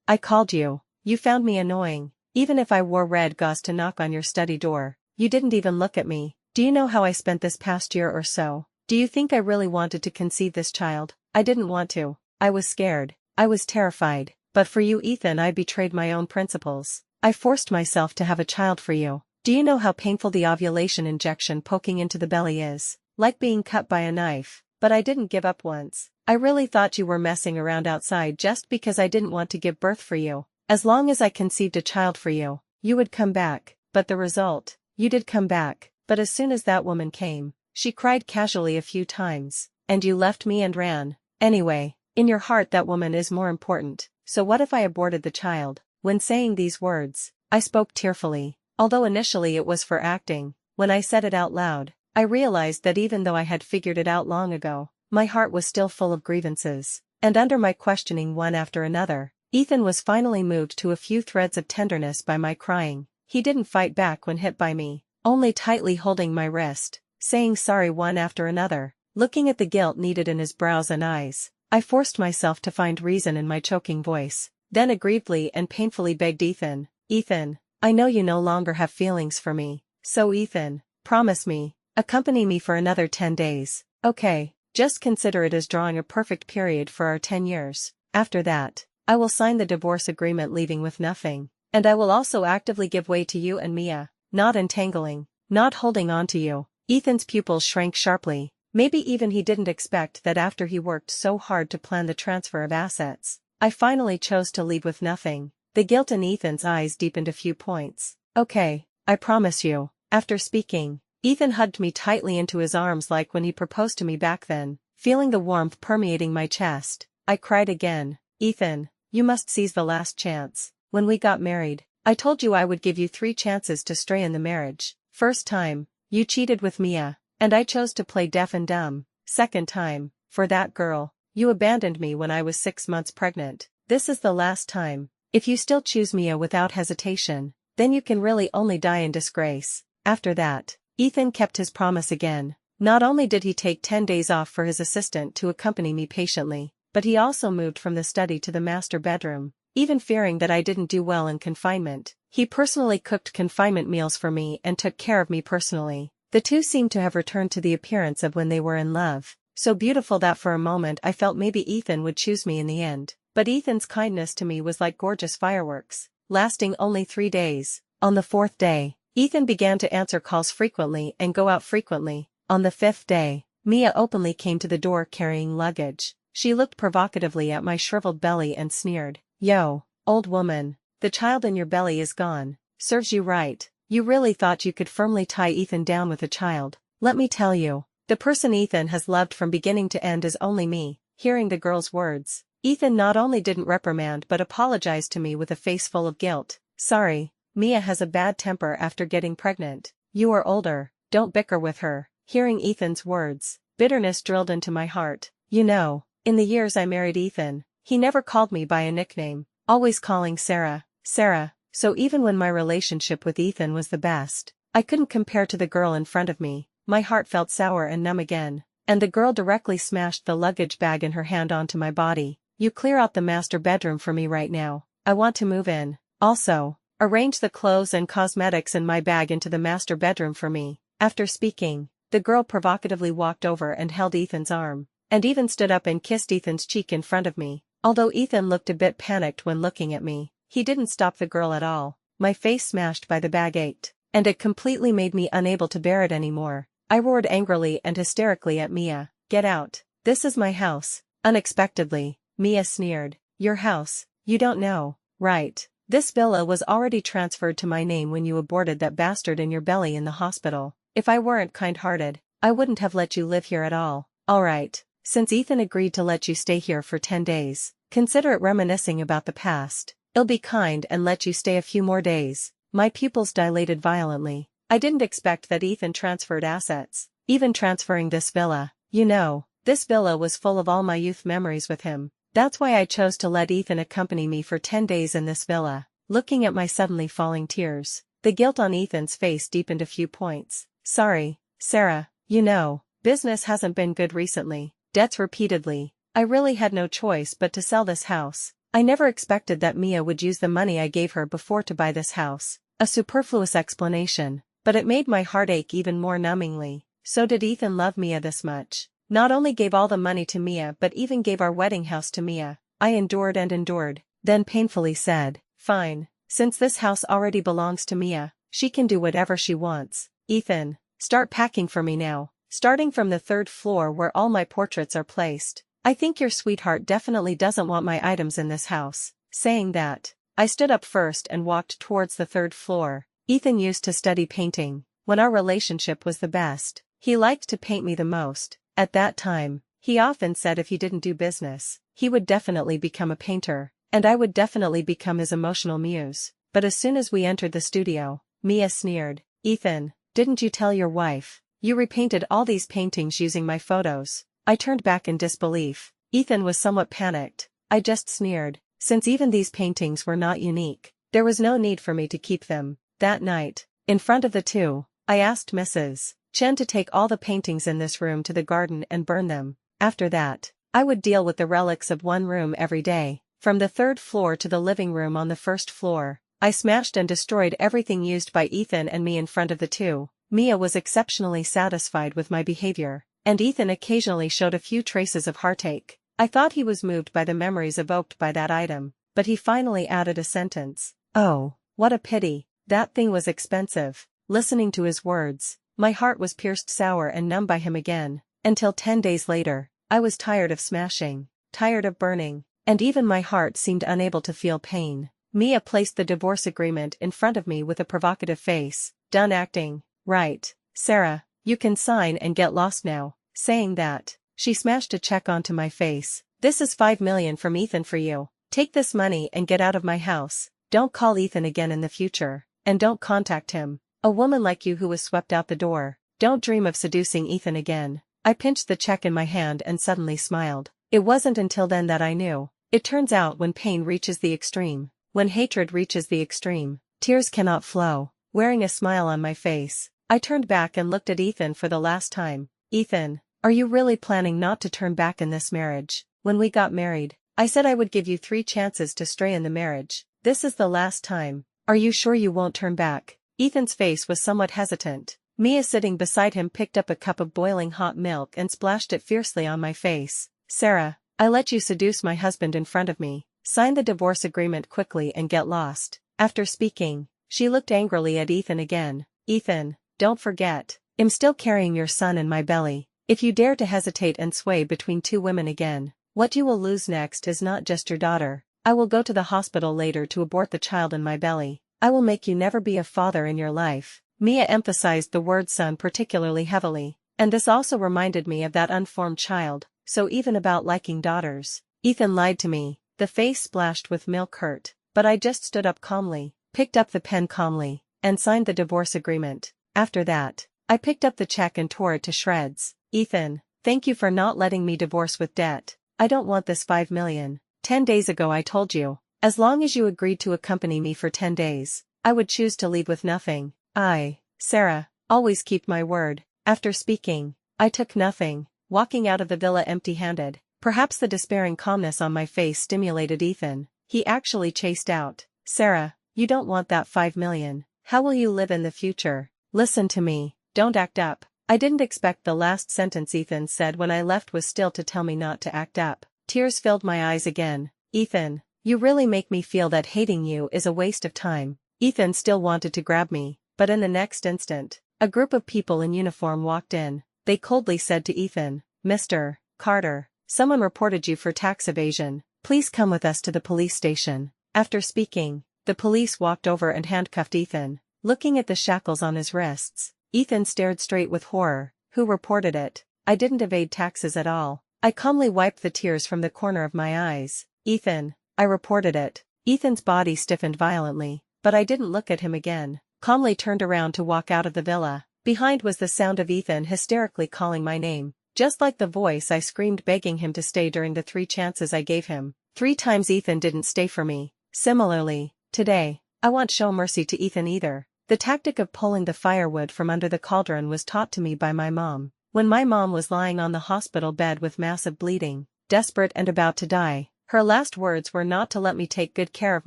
I called you. You found me annoying. Even if I wore red gauze to knock on your study door, you didn't even look at me. Do you know how I spent this past year or so? Do you think I really wanted to conceive this child? I didn't want to. I was scared. I was terrified. But for you, Ethan, I betrayed my own principles. I forced myself to have a child for you. Do you know how painful the ovulation injection poking into the belly is? Like being cut by a knife. But I didn't give up once. I really thought you were messing around outside just because I didn't want to give birth for you. As long as I conceived a child for you, you would come back. But the result, you did come back. But as soon as that woman came, she cried casually a few times, and you left me and ran. Anyway, in your heart that woman is more important. So what if I aborted the child? When saying these words, I spoke tearfully. Although initially it was for acting, when I said it out loud, I realized that even though I had figured it out long ago, my heart was still full of grievances. And under my questioning one after another, Ethan was finally moved to a few threads of tenderness by my crying. He didn't fight back when hit by me, only tightly holding my wrist, saying sorry one after another. Looking at the guilt kneaded in his brows and eyes, I forced myself to find reason in my choking voice, then aggrievedly and painfully begged Ethan, Ethan, I know you no longer have feelings for me, so Ethan, promise me, accompany me for another 10 days, okay? Just consider it as drawing a perfect period for our 10 years. After that, I will sign the divorce agreement leaving with nothing, and I will also actively give way to you and Mia, not entangling, not holding on to you. Ethan's pupils shrank sharply. Maybe even he didn't expect that after he worked so hard to plan the transfer of assets, I finally chose to leave with nothing. The guilt in Ethan's eyes deepened a few points. Okay, I promise you. After speaking, Ethan hugged me tightly into his arms like when he proposed to me back then. Feeling the warmth permeating my chest, I cried again, Ethan, you must seize the last chance. When we got married, I told you I would give you 3 chances to stray in the marriage. First time, you cheated with Mia, and I chose to play deaf and dumb. Second time, for that girl, you abandoned me when I was 6 months pregnant. This is the last time. If you still choose Mia without hesitation, then you can really only die in disgrace. After that, Ethan kept his promise again. Not only did he take 10 days off for his assistant to accompany me patiently, but he also moved from the study to the master bedroom. Even fearing that I didn't do well in confinement, he personally cooked confinement meals for me and took care of me personally. The two seemed to have returned to the appearance of when they were in love, so beautiful that for a moment I felt maybe Ethan would choose me in the end. But Ethan's kindness to me was like gorgeous fireworks, lasting only 3 days. On the 4th day, Ethan began to answer calls frequently and go out frequently. On the 5th day, Mia openly came to the door carrying luggage. She looked provocatively at my shriveled belly and sneered, Yo, old woman, the child in your belly is gone. Serves you right. You really thought you could firmly tie Ethan down with a child. Let me tell you, the person Ethan has loved from beginning to end is only me. Hearing the girl's words, Ethan not only didn't reprimand but apologized to me with a face full of guilt. Sorry, Mia has a bad temper after getting pregnant. You are older, don't bicker with her. Hearing Ethan's words, bitterness drilled into my heart. You know, in the years I married Ethan, he never called me by a nickname. always calling Sarah, Sarah, so even when my relationship with Ethan was the best, I couldn't compare to the girl in front of me. My heart felt sour and numb again, and the girl directly smashed the luggage bag in her hand onto my body. You clear out the master bedroom for me right now. I want to move in. Also, arrange the clothes and cosmetics in my bag into the master bedroom for me. After speaking, the girl provocatively walked over and held Ethan's arm, and even stood up and kissed Ethan's cheek in front of me. Although Ethan looked a bit panicked when looking at me, he didn't stop the girl at all. My face smashed by the bag ached, and it completely made me unable to bear it anymore. I roared angrily and hysterically at Mia. Get out. This is my house. Unexpectedly, Mia sneered. Your house? You don't know, right? This villa was already transferred to my name when you aborted that bastard in your belly in the hospital. If I weren't kind-hearted, I wouldn't have let you live here at all. Alright, since Ethan agreed to let you stay here for 10 days, consider it reminiscing about the past. I'll be kind and let you stay a few more days. My pupils dilated violently. I didn't expect that Ethan transferred assets, even transferring this villa. You know, this villa was full of all my youth memories with him. That's why I chose to let Ethan accompany me for 10 days in this villa. Looking at my suddenly falling tears, the guilt on Ethan's face deepened a few points. Sorry, Sarah, you know, business hasn't been good recently. Debts repeatedly. I really had no choice but to sell this house. I never expected that Mia would use the money I gave her before to buy this house. A superfluous explanation, but it made my heart ache even more numbingly. So did Ethan love Mia this much? Not only gave all the money to Mia but even gave our wedding house to Mia. I endured and endured, then painfully said, fine, since this house already belongs to Mia, she can do whatever she wants. Ethan, start packing for me now, starting from the 3rd floor where all my portraits are placed. I think your sweetheart definitely doesn't want my items in this house. Saying that, I stood up first and walked towards the 3rd floor. Ethan used to study painting. When our relationship was the best, he liked to paint me the most. At that time, he often said if he didn't do business, he would definitely become a painter, and I would definitely become his emotional muse. But as soon as we entered the studio, Mia sneered. Ethan, didn't you tell your wife? You repainted all these paintings using my photos. I turned back in disbelief. Ethan was somewhat panicked. I just sneered. Since even these paintings were not unique, there was no need for me to keep them. That night, in front of the two, I asked Mrs. Chen to take all the paintings in this room to the garden and burn them. After that, I would deal with the relics of one room every day. From the 3rd floor to the living room on the 1st floor, I smashed and destroyed everything used by Ethan and me in front of the two. Mia was exceptionally satisfied with my behavior, and Ethan occasionally showed a few traces of heartache. I thought he was moved by the memories evoked by that item, but he finally added a sentence. Oh, what a pity, that thing was expensive. Listening to his words, my heart was pierced sour and numb by him again, until 10 days later, I was tired of smashing, tired of burning, and even my heart seemed unable to feel pain. Mia placed the divorce agreement in front of me with a provocative face. Done acting, right, Sarah, you can sign and get lost now. Saying that, she smashed a check onto my face. This is $5 million from Ethan for you. Take this money and get out of my house. Don't call Ethan again in the future, and don't contact him. A woman like you who was swept out the door. Don't dream of seducing Ethan again. I pinched the check in my hand and suddenly smiled. It wasn't until then that I knew. It turns out when pain reaches the extreme, when hatred reaches the extreme, tears cannot flow. Wearing a smile on my face, I turned back and looked at Ethan for the last time. Ethan, are you really planning not to turn back in this marriage? When we got married, I said I would give you 3 chances to stray in the marriage. This is the last time. Are you sure you won't turn back? Ethan's face was somewhat hesitant. Mia sitting beside him picked up a cup of boiling hot milk and splashed it fiercely on my face. Sarah, I let you seduce my husband in front of me. Sign the divorce agreement quickly and get lost. After speaking, she looked angrily at Ethan again. Ethan, don't forget, I'm still carrying your son in my belly. If you dare to hesitate and sway between 2 women again, what you will lose next is not just your daughter. I will go to the hospital later to abort the child in my belly. I will make you never be a father in your life. Mia emphasized the word son particularly heavily, and this also reminded me of that unformed child. So even about liking daughters, Ethan lied to me. The face splashed with milk hurt, but I just stood up calmly, picked up the pen calmly, and signed the divorce agreement. After that, I picked up the check and tore it to shreds. Ethan, thank you for not letting me divorce with debt. I don't want this $5 million. 10 days ago I told you, As long as you agreed to accompany me for 10 days, I would choose to leave with nothing. I, Sarah, always keep my word. After speaking, I took nothing, walking out of the villa empty-handed. Perhaps the despairing calmness on my face stimulated Ethan. He actually chased out, "Sarah, you don't want that 5 million. How will you live in the future? Listen to me, don't act up." I didn't expect the last sentence Ethan said when I left was still to tell me not to act up. Tears filled my eyes again. "Ethan, you really make me feel that hating you is a waste of time." Ethan still wanted to grab me, but in the next instant, a group of people in uniform walked in. They coldly said to Ethan, "Mr. Carter, someone reported you for tax evasion. Please come with us to the police station." After speaking, the police walked over and handcuffed Ethan. Looking at the shackles on his wrists, Ethan stared straight with horror. "Who reported it?" "I didn't evade taxes at all." I calmly wiped the tears from the corner of my eyes. "Ethan, I reported it." Ethan's body stiffened violently, but I didn't look at him again. Calmly turned around to walk out of the villa. Behind was the sound of Ethan hysterically calling my name. Just like the voice I screamed begging him to stay during the 3 chances I gave him. 3 times Ethan didn't stay for me. Similarly, today, I won't show mercy to Ethan either. The tactic of pulling the firewood from under the cauldron was taught to me by my mom. When my mom was lying on the hospital bed with massive bleeding, desperate and about to die, her last words were not to let me take good care of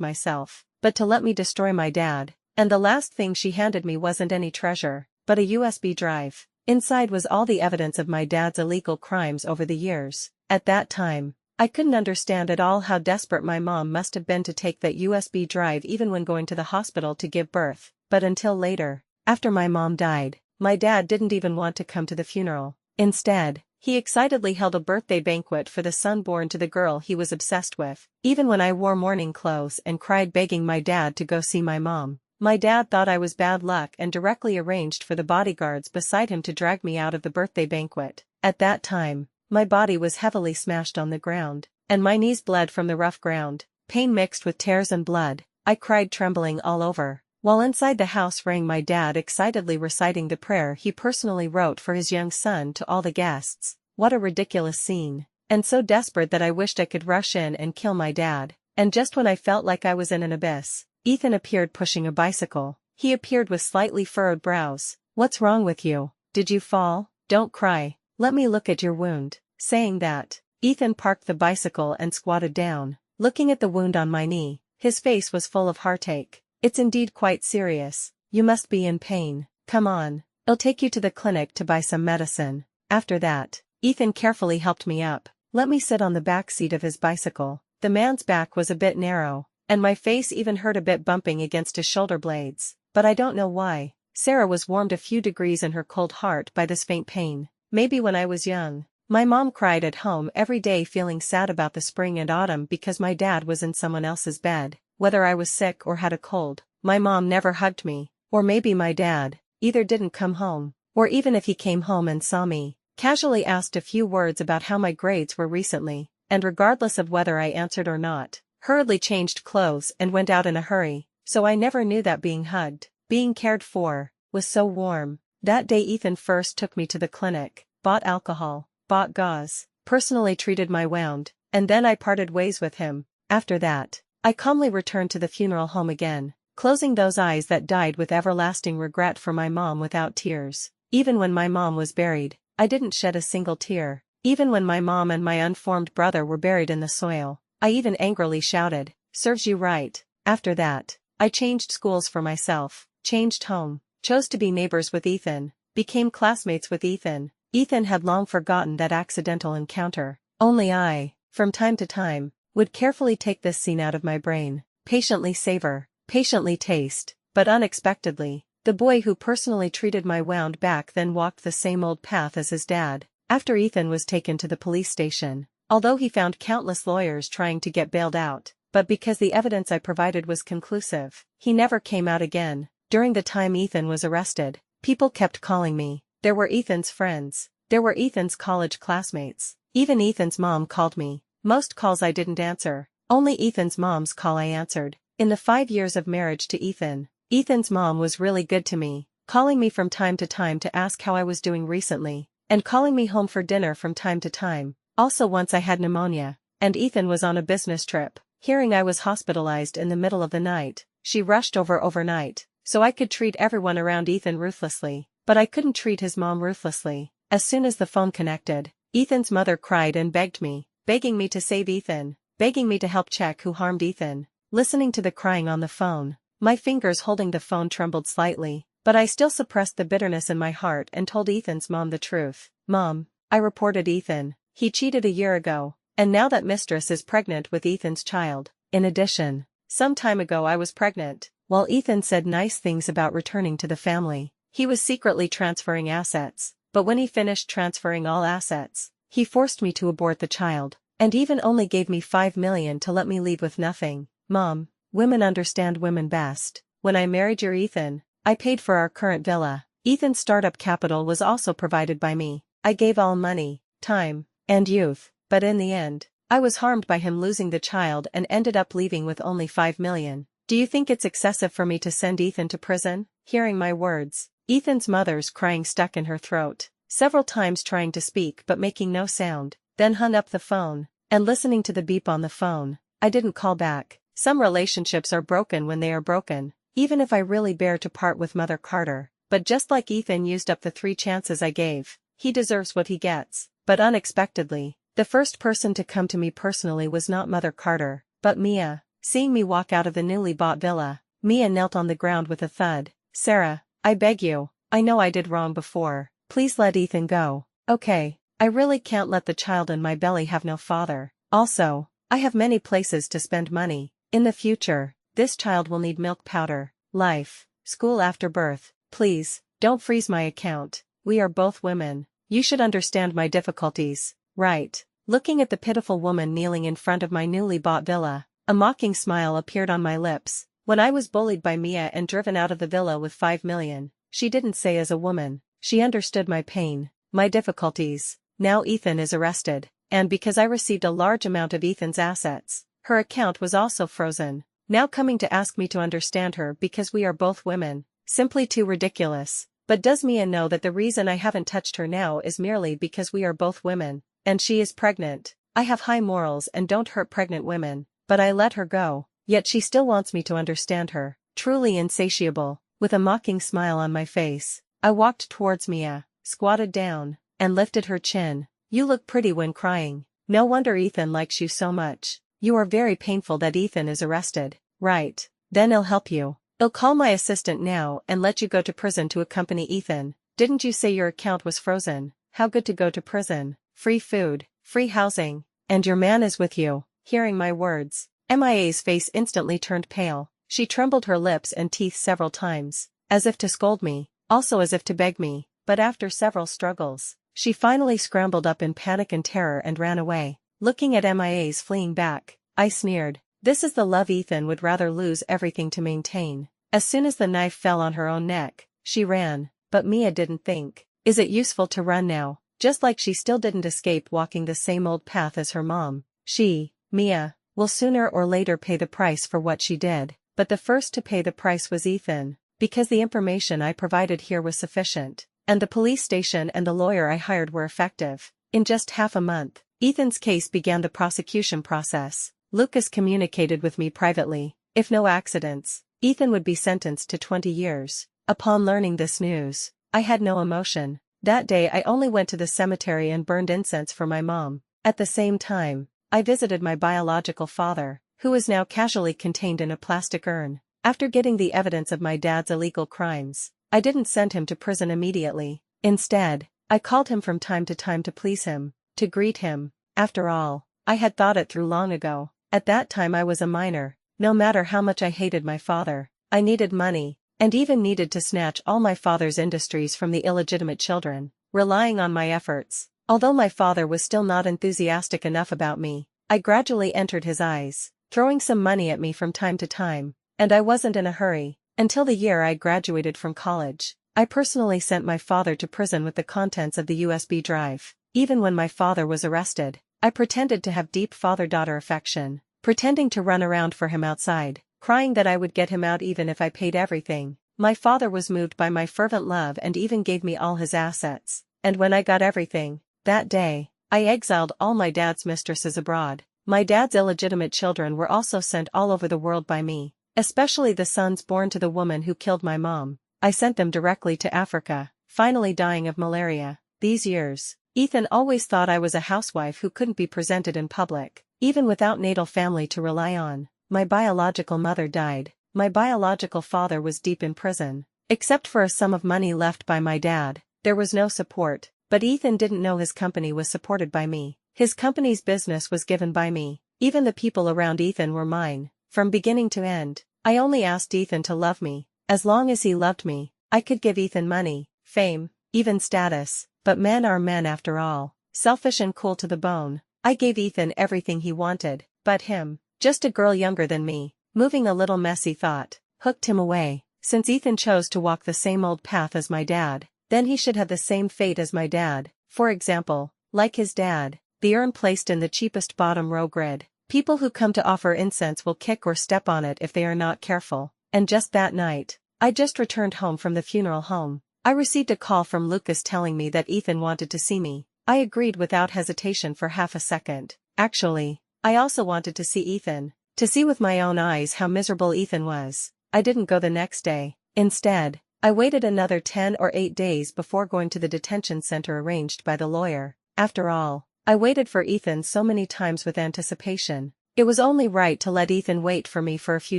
myself, but to let me destroy my dad. And the last thing she handed me wasn't any treasure, but a USB drive. Inside was all the evidence of my dad's illegal crimes over the years. At that time, I couldn't understand at all how desperate my mom must have been to take that USB drive even when going to the hospital to give birth. But until later, after my mom died, my dad didn't even want to come to the funeral. Instead, he excitedly held a birthday banquet for the son born to the girl he was obsessed with. Even when I wore mourning clothes and cried begging my dad to go see my mom, my dad thought I was bad luck and directly arranged for the bodyguards beside him to drag me out of the birthday banquet. At that time, my body was heavily smashed on the ground, and my knees bled from the rough ground. Pain mixed with tears and blood, I cried trembling all over. While inside the house rang my dad excitedly reciting the prayer he personally wrote for his young son to all the guests. What a ridiculous scene. And so desperate that I wished I could rush in and kill my dad. And just when I felt like I was in an abyss, Ethan appeared pushing a bicycle. He appeared with slightly furrowed brows. "What's wrong with you? Did you fall? Don't cry. Let me look at your wound." Saying that, Ethan parked the bicycle and squatted down, looking at the wound on my knee. His face was full of heartache. "It's indeed quite serious. You must be in pain. Come on. I'll take you to the clinic to buy some medicine." After that, Ethan carefully helped me up. Let me sit on the back seat of his bicycle. The man's back was a bit narrow, and my face even hurt a bit bumping against his shoulder blades. But I don't know why. Sarah was warmed a few degrees in her cold heart by this faint pain. Maybe when I was young, my mom cried at home every day feeling sad about the spring and autumn because my dad was in someone else's bed. Whether I was sick or had a cold, my mom never hugged me. Or maybe my dad either didn't come home, or even if he came home and saw me, casually asked a few words about how my grades were recently, and regardless of whether I answered or not, hurriedly changed clothes and went out in a hurry. So I never knew that being hugged, being cared for, was so warm. That day Ethan first took me to the clinic, bought alcohol, bought gauze, personally treated my wound, and then I parted ways with him. After that, I calmly returned to the funeral home again, closing those eyes that died with everlasting regret for my mom without tears. Even when my mom was buried, I didn't shed a single tear. Even when my mom and my unformed brother were buried in the soil, I even angrily shouted, "Serves you right." After that, I changed schools for myself, changed home, chose to be neighbors with Ethan, became classmates with Ethan. Ethan had long forgotten that accidental encounter. Only I, from time to time, would carefully take this scene out of my brain, patiently savor, patiently taste, but unexpectedly, the boy who personally treated my wound back then walked the same old path as his dad. After Ethan was taken to the police station, although he found countless lawyers trying to get bailed out, but because the evidence I provided was conclusive, he never came out again. During the time Ethan was arrested, people kept calling me. There were Ethan's friends, there were Ethan's college classmates, even Ethan's mom called me. Most calls I didn't answer, only Ethan's mom's call I answered. In the 5 years of marriage to Ethan, Ethan's mom was really good to me, calling me from time to time to ask how I was doing recently, and calling me home for dinner from time to time. Also once I had pneumonia, and Ethan was on a business trip, Hearing I was hospitalized in the middle of the night, she rushed over overnight, so I could treat everyone around Ethan ruthlessly, but I couldn't treat his mom ruthlessly. As soon as the phone connected, Ethan's mother cried and begged me, begging me to save Ethan, begging me to help check who harmed Ethan. Listening to the crying on the phone, my fingers holding the phone trembled slightly, but I still suppressed the bitterness in my heart and told Ethan's mom the truth. Mom, I reported Ethan. He cheated a year ago, and now that mistress is pregnant with Ethan's child. In addition, some time ago I was pregnant. While Ethan said nice things about returning to the family, he was secretly transferring assets, but when he finished transferring all assets, he forced me to abort the child, and even only gave me $5 million to let me leave with nothing. Mom, women understand women best. When I married your Ethan, I paid for our current villa. Ethan's startup capital was also provided by me. I gave all money, time, and youth, but in the end, I was harmed by him losing the child and ended up leaving with only $5 million. Do you think it's excessive for me to send Ethan to prison? Hearing my words, Ethan's mother's crying stuck in her throat, several times trying to speak but making no sound, then hung up the phone, and listening to the beep on the phone, I didn't call back. Some relationships are broken when they are broken, even if I really bear to part with Mother Carter, but just like Ethan used up the 3 chances I gave, he deserves what he gets. But unexpectedly, the first person to come to me personally was not Mother Carter, but Mia. Seeing me walk out of the newly bought villa, Mia knelt on the ground with a thud. Sarah, I beg you, I know I did wrong before, please let Ethan go. Okay, I really can't let the child in my belly have no father. Also, I have many places to spend money. In the future, this child will need milk powder, life, school after birth. Please, don't freeze my account. We are both women. You should understand my difficulties, right? Looking at the pitiful woman kneeling in front of my newly bought villa, a mocking smile appeared on my lips. When I was bullied by Mia and driven out of the villa with $5 million, she didn't say as a woman. She understood my pain, my difficulties. Now Ethan is arrested, and because I received a large amount of Ethan's assets, her account was also frozen. Now coming to ask me to understand her because we are both women. Simply too ridiculous. But does Mia know that the reason I haven't touched her now is merely because we are both women, and she is pregnant? I have high morals and don't hurt pregnant women, but I let her go, yet she still wants me to understand her. Truly insatiable. With a mocking smile on my face, I walked towards Mia, squatted down, and lifted her chin. You look pretty when crying. No wonder Ethan likes you so much. You are very painful that Ethan is arrested. Right. Then I'll help you. I'll call my assistant now and let you go to prison to accompany Ethan. Didn't you say your account was frozen? How good to go to prison. Free food, free housing, and your man is with you. Hearing my words, Mia's face instantly turned pale. She trembled her lips and teeth several times, as if to scold me, also as if to beg me, but after several struggles, she finally scrambled up in panic and terror and ran away. Looking at Mia's fleeing back, I sneered. This is the love Ethan would rather lose everything to maintain. As soon as the knife fell on her own neck, she ran, but Mia didn't think. Is it useful to run now? Just like she still didn't escape walking the same old path as her mom. She, Mia, will sooner or later pay the price for what she did. But the first to pay the price was Ethan, because the information I provided here was sufficient, and the police station and the lawyer I hired were effective. In just half a month, Ethan's case began the prosecution process. Lucas communicated with me privately. If no accidents, Ethan would be sentenced to 20 years. Upon learning this news, I had no emotion. That day I only went to the cemetery and burned incense for my mom. At the same time, I visited my biological father, who is now casually contained in a plastic urn. After getting the evidence of my dad's illegal crimes, I didn't send him to prison immediately. Instead, I called him from time to please him, to greet him. After all, I had thought it through long ago. At that time I was a minor. No matter how much I hated my father, I needed money, and even needed to snatch all my father's industries from the illegitimate children, relying on my efforts. Although my father was still not enthusiastic enough about me, I gradually entered his eyes, throwing some money at me from time to time, and I wasn't in a hurry. Until the year I graduated from college, I personally sent my father to prison with the contents of the USB drive. Even when my father was arrested, I pretended to have deep father-daughter affection, pretending to run around for him outside, crying that I would get him out even if I paid everything. My father was moved by my fervent love and even gave me all his assets. And when I got everything, that day, I exiled all my dad's mistresses abroad. My dad's illegitimate children were also sent all over the world by me, especially the sons born to the woman who killed my mom. I sent them directly to Africa, finally dying of malaria. These years, Ethan always thought I was a housewife who couldn't be presented in public, even without natal family to rely on. My biological mother died. My biological father was deep in prison. Except for a sum of money left by my dad, there was no support, but Ethan didn't know his company was supported by me. His company's business was given by me. Even the people around Ethan were mine, from beginning to end. I only asked Ethan to love me. As long as he loved me, I could give Ethan money, fame, even status, but men are men after all, selfish and cool to the bone. I gave Ethan everything he wanted, but him, just a girl younger than me, moving a little messy thought, hooked him away. Since Ethan chose to walk the same old path as my dad, then he should have the same fate as my dad. For example, like his dad, the urn placed in the cheapest bottom row grid. People who come to offer incense will kick or step on it if they are not careful. And just that night, I just returned home from the funeral home. I received a call from Lucas telling me that Ethan wanted to see me. I agreed without hesitation for half a second. Actually, I also wanted to see Ethan, to see with my own eyes how miserable Ethan was. I didn't go the next day. Instead, I waited another 10 or 8 days before going to the detention center arranged by the lawyer. After all, I waited for Ethan so many times with anticipation. It was only right to let Ethan wait for me for a few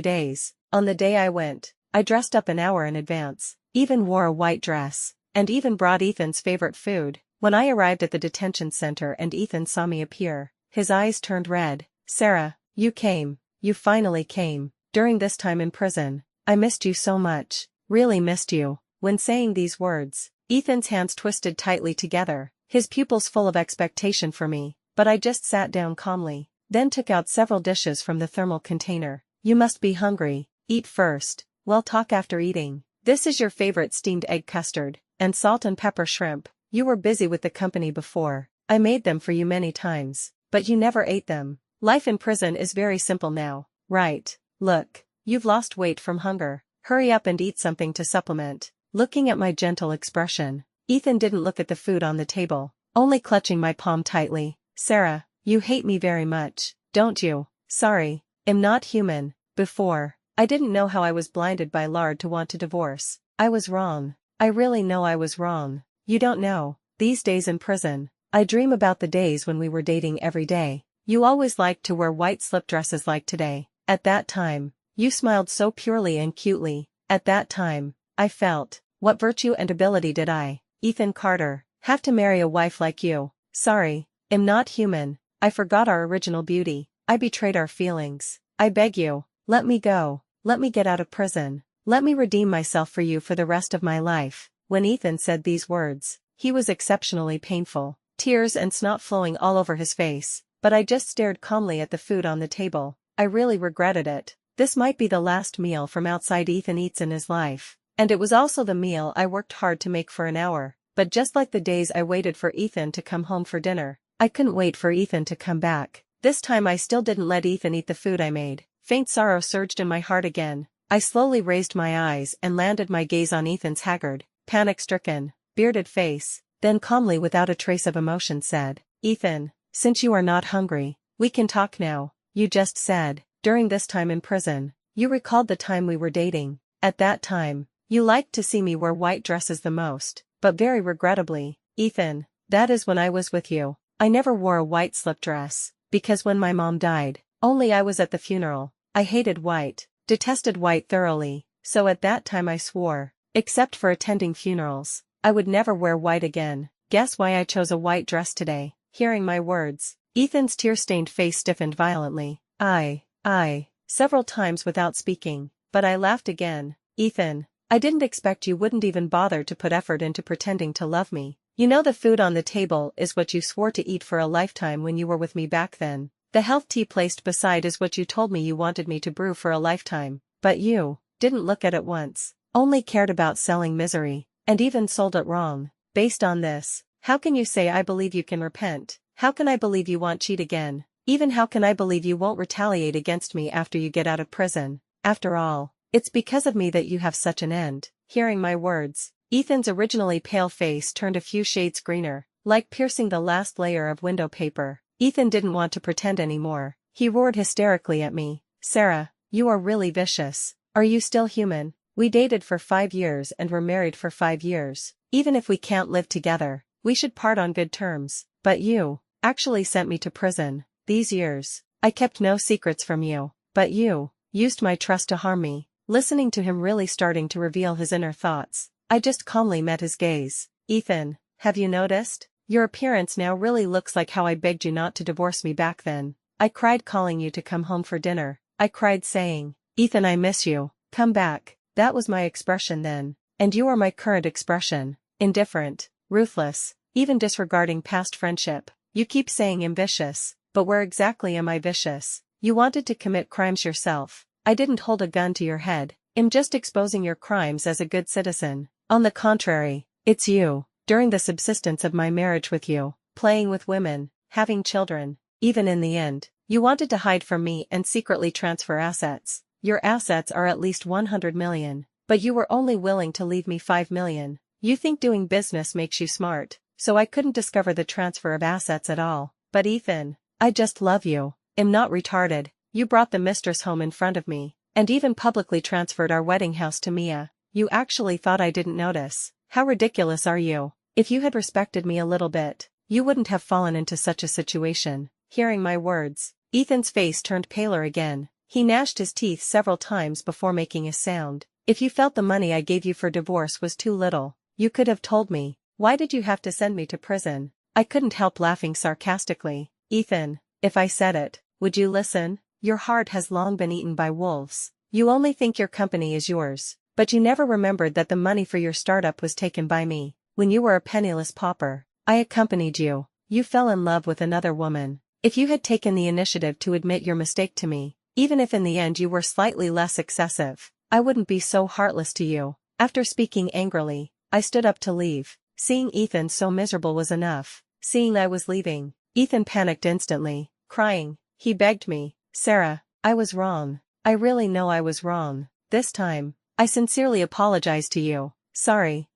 days. On the day I went, I dressed up an hour in advance, even wore a white dress, and even brought Ethan's favorite food. When I arrived at the detention center and Ethan saw me appear, his eyes turned red. "Sarah, you came. You finally came. During this time in prison, I missed you so much, really missed you." When saying these words, Ethan's hands twisted tightly together, his pupils full of expectation for me, but I just sat down calmly, then took out several dishes from the thermal container. "You must be hungry, eat first, we'll talk after eating. This is your favorite steamed egg custard, and salt and pepper shrimp. You were busy with the company before, I made them for you many times, but you never ate them. Life in prison is very simple now, right? Look, you've lost weight from hunger. Hurry up and eat something to supplement." Looking at my gentle expression, Ethan didn't look at the food on the table, only clutching my palm tightly. "Sarah, you hate me very much, don't you?" "Sorry, I'm not human. Before, I didn't know how I was blinded by lard to want to divorce. I was wrong. I really know I was wrong. You don't know. These days in prison, I dream about the days when we were dating every day. You always liked to wear white slip dresses like today. At that time, you smiled so purely and cutely. At that time, I felt, what virtue and ability did I, Ethan Carter, have to marry a wife like you? Sorry, I'm not human. I forgot our original beauty. I betrayed our feelings. I beg you, let me go. Let me get out of prison. Let me redeem myself for you for the rest of my life." When Ethan said these words, he was exceptionally painful, tears and snot flowing all over his face, but I just stared calmly at the food on the table. I really regretted it. This might be the last meal from outside Ethan eats in his life, and it was also the meal I worked hard to make for an hour. But just like the days I waited for Ethan to come home for dinner, I couldn't wait for Ethan to come back. This time I still didn't let Ethan eat the food I made. Faint sorrow surged in my heart again. I slowly raised my eyes and landed my gaze on Ethan's haggard, panic-stricken, bearded face, then calmly without a trace of emotion said, "Ethan, since you are not hungry, we can talk now. You just said, during this time in prison, you recalled the time we were dating. At that time, you liked to see me wear white dresses the most, but very regrettably, Ethan, that is when I was with you. I never wore a white slip dress, because when my mom died, only I was at the funeral. I hated white, detested white thoroughly, so at that time I swore, except for attending funerals, I would never wear white again. Guess why I chose a white dress today?" Hearing my words, Ethan's tear-stained face stiffened violently. I, several times without speaking, but I laughed again. "Ethan, I didn't expect you wouldn't even bother to put effort into pretending to love me. You know the food on the table is what you swore to eat for a lifetime when you were with me back then. The health tea placed beside is what you told me you wanted me to brew for a lifetime, but you didn't look at it once, only cared about selling misery, and even sold it wrong. Based on this, how can you say I believe you can repent? How can I believe you won't cheat again? Even how can I believe you won't retaliate against me after you get out of prison? After all, it's because of me that you have such an end." Hearing my words, Ethan's originally pale face turned a few shades greener, like piercing the last layer of window paper. Ethan didn't want to pretend anymore. He roared hysterically at me. Sarah, you are really vicious. Are you still human? We dated for 5 years and were married for 5 years. Even if we can't live together, we should part on good terms. But you actually sent me to prison. These years, I kept no secrets from you. But you used my trust to harm me. Listening to him really starting to reveal his inner thoughts, I just calmly met his gaze. Ethan, have you noticed? Your appearance now really looks like how I begged you not to divorce me back then. I cried calling you to come home for dinner. I cried saying, Ethan, I miss you. Come back. That was my expression then. And you are my current expression. Indifferent, ruthless, even disregarding past friendship. You keep saying I'm vicious, but where exactly am I vicious? You wanted to commit crimes yourself. I didn't hold a gun to your head. I'm just exposing your crimes as a good citizen. On the contrary, it's you, during the subsistence of my marriage with you, playing with women, having children. Even in the end, you wanted to hide from me and secretly transfer assets. Your assets are at least 100 million, but you were only willing to leave me 5 million. You think doing business makes you smart, so I couldn't discover the transfer of assets at all. But Ethan, I just love you. I'm not retarded. You brought the mistress home in front of me, and even publicly transferred our wedding house to Mia. You actually thought I didn't notice. How ridiculous are you? If you had respected me a little bit, you wouldn't have fallen into such a situation. Hearing my words, Ethan's face turned paler again. He gnashed his teeth several times before making a sound. If you felt the money I gave you for divorce was too little, you could have told me. Why did you have to send me to prison? I couldn't help laughing sarcastically. Ethan, if I said it, would you listen? Your heart has long been eaten by wolves. You only think your company is yours, but you never remembered that the money for your startup was taken by me. When you were a penniless pauper, I accompanied you. You fell in love with another woman. If you had taken the initiative to admit your mistake to me, even if in the end you were slightly less excessive, I wouldn't be so heartless to you. After speaking angrily, I stood up to leave. Seeing Ethan so miserable was enough. Seeing I was leaving, Ethan panicked instantly, crying. He begged me, Sarah, I was wrong. I really know I was wrong. This time, I sincerely apologize to you. Sorry.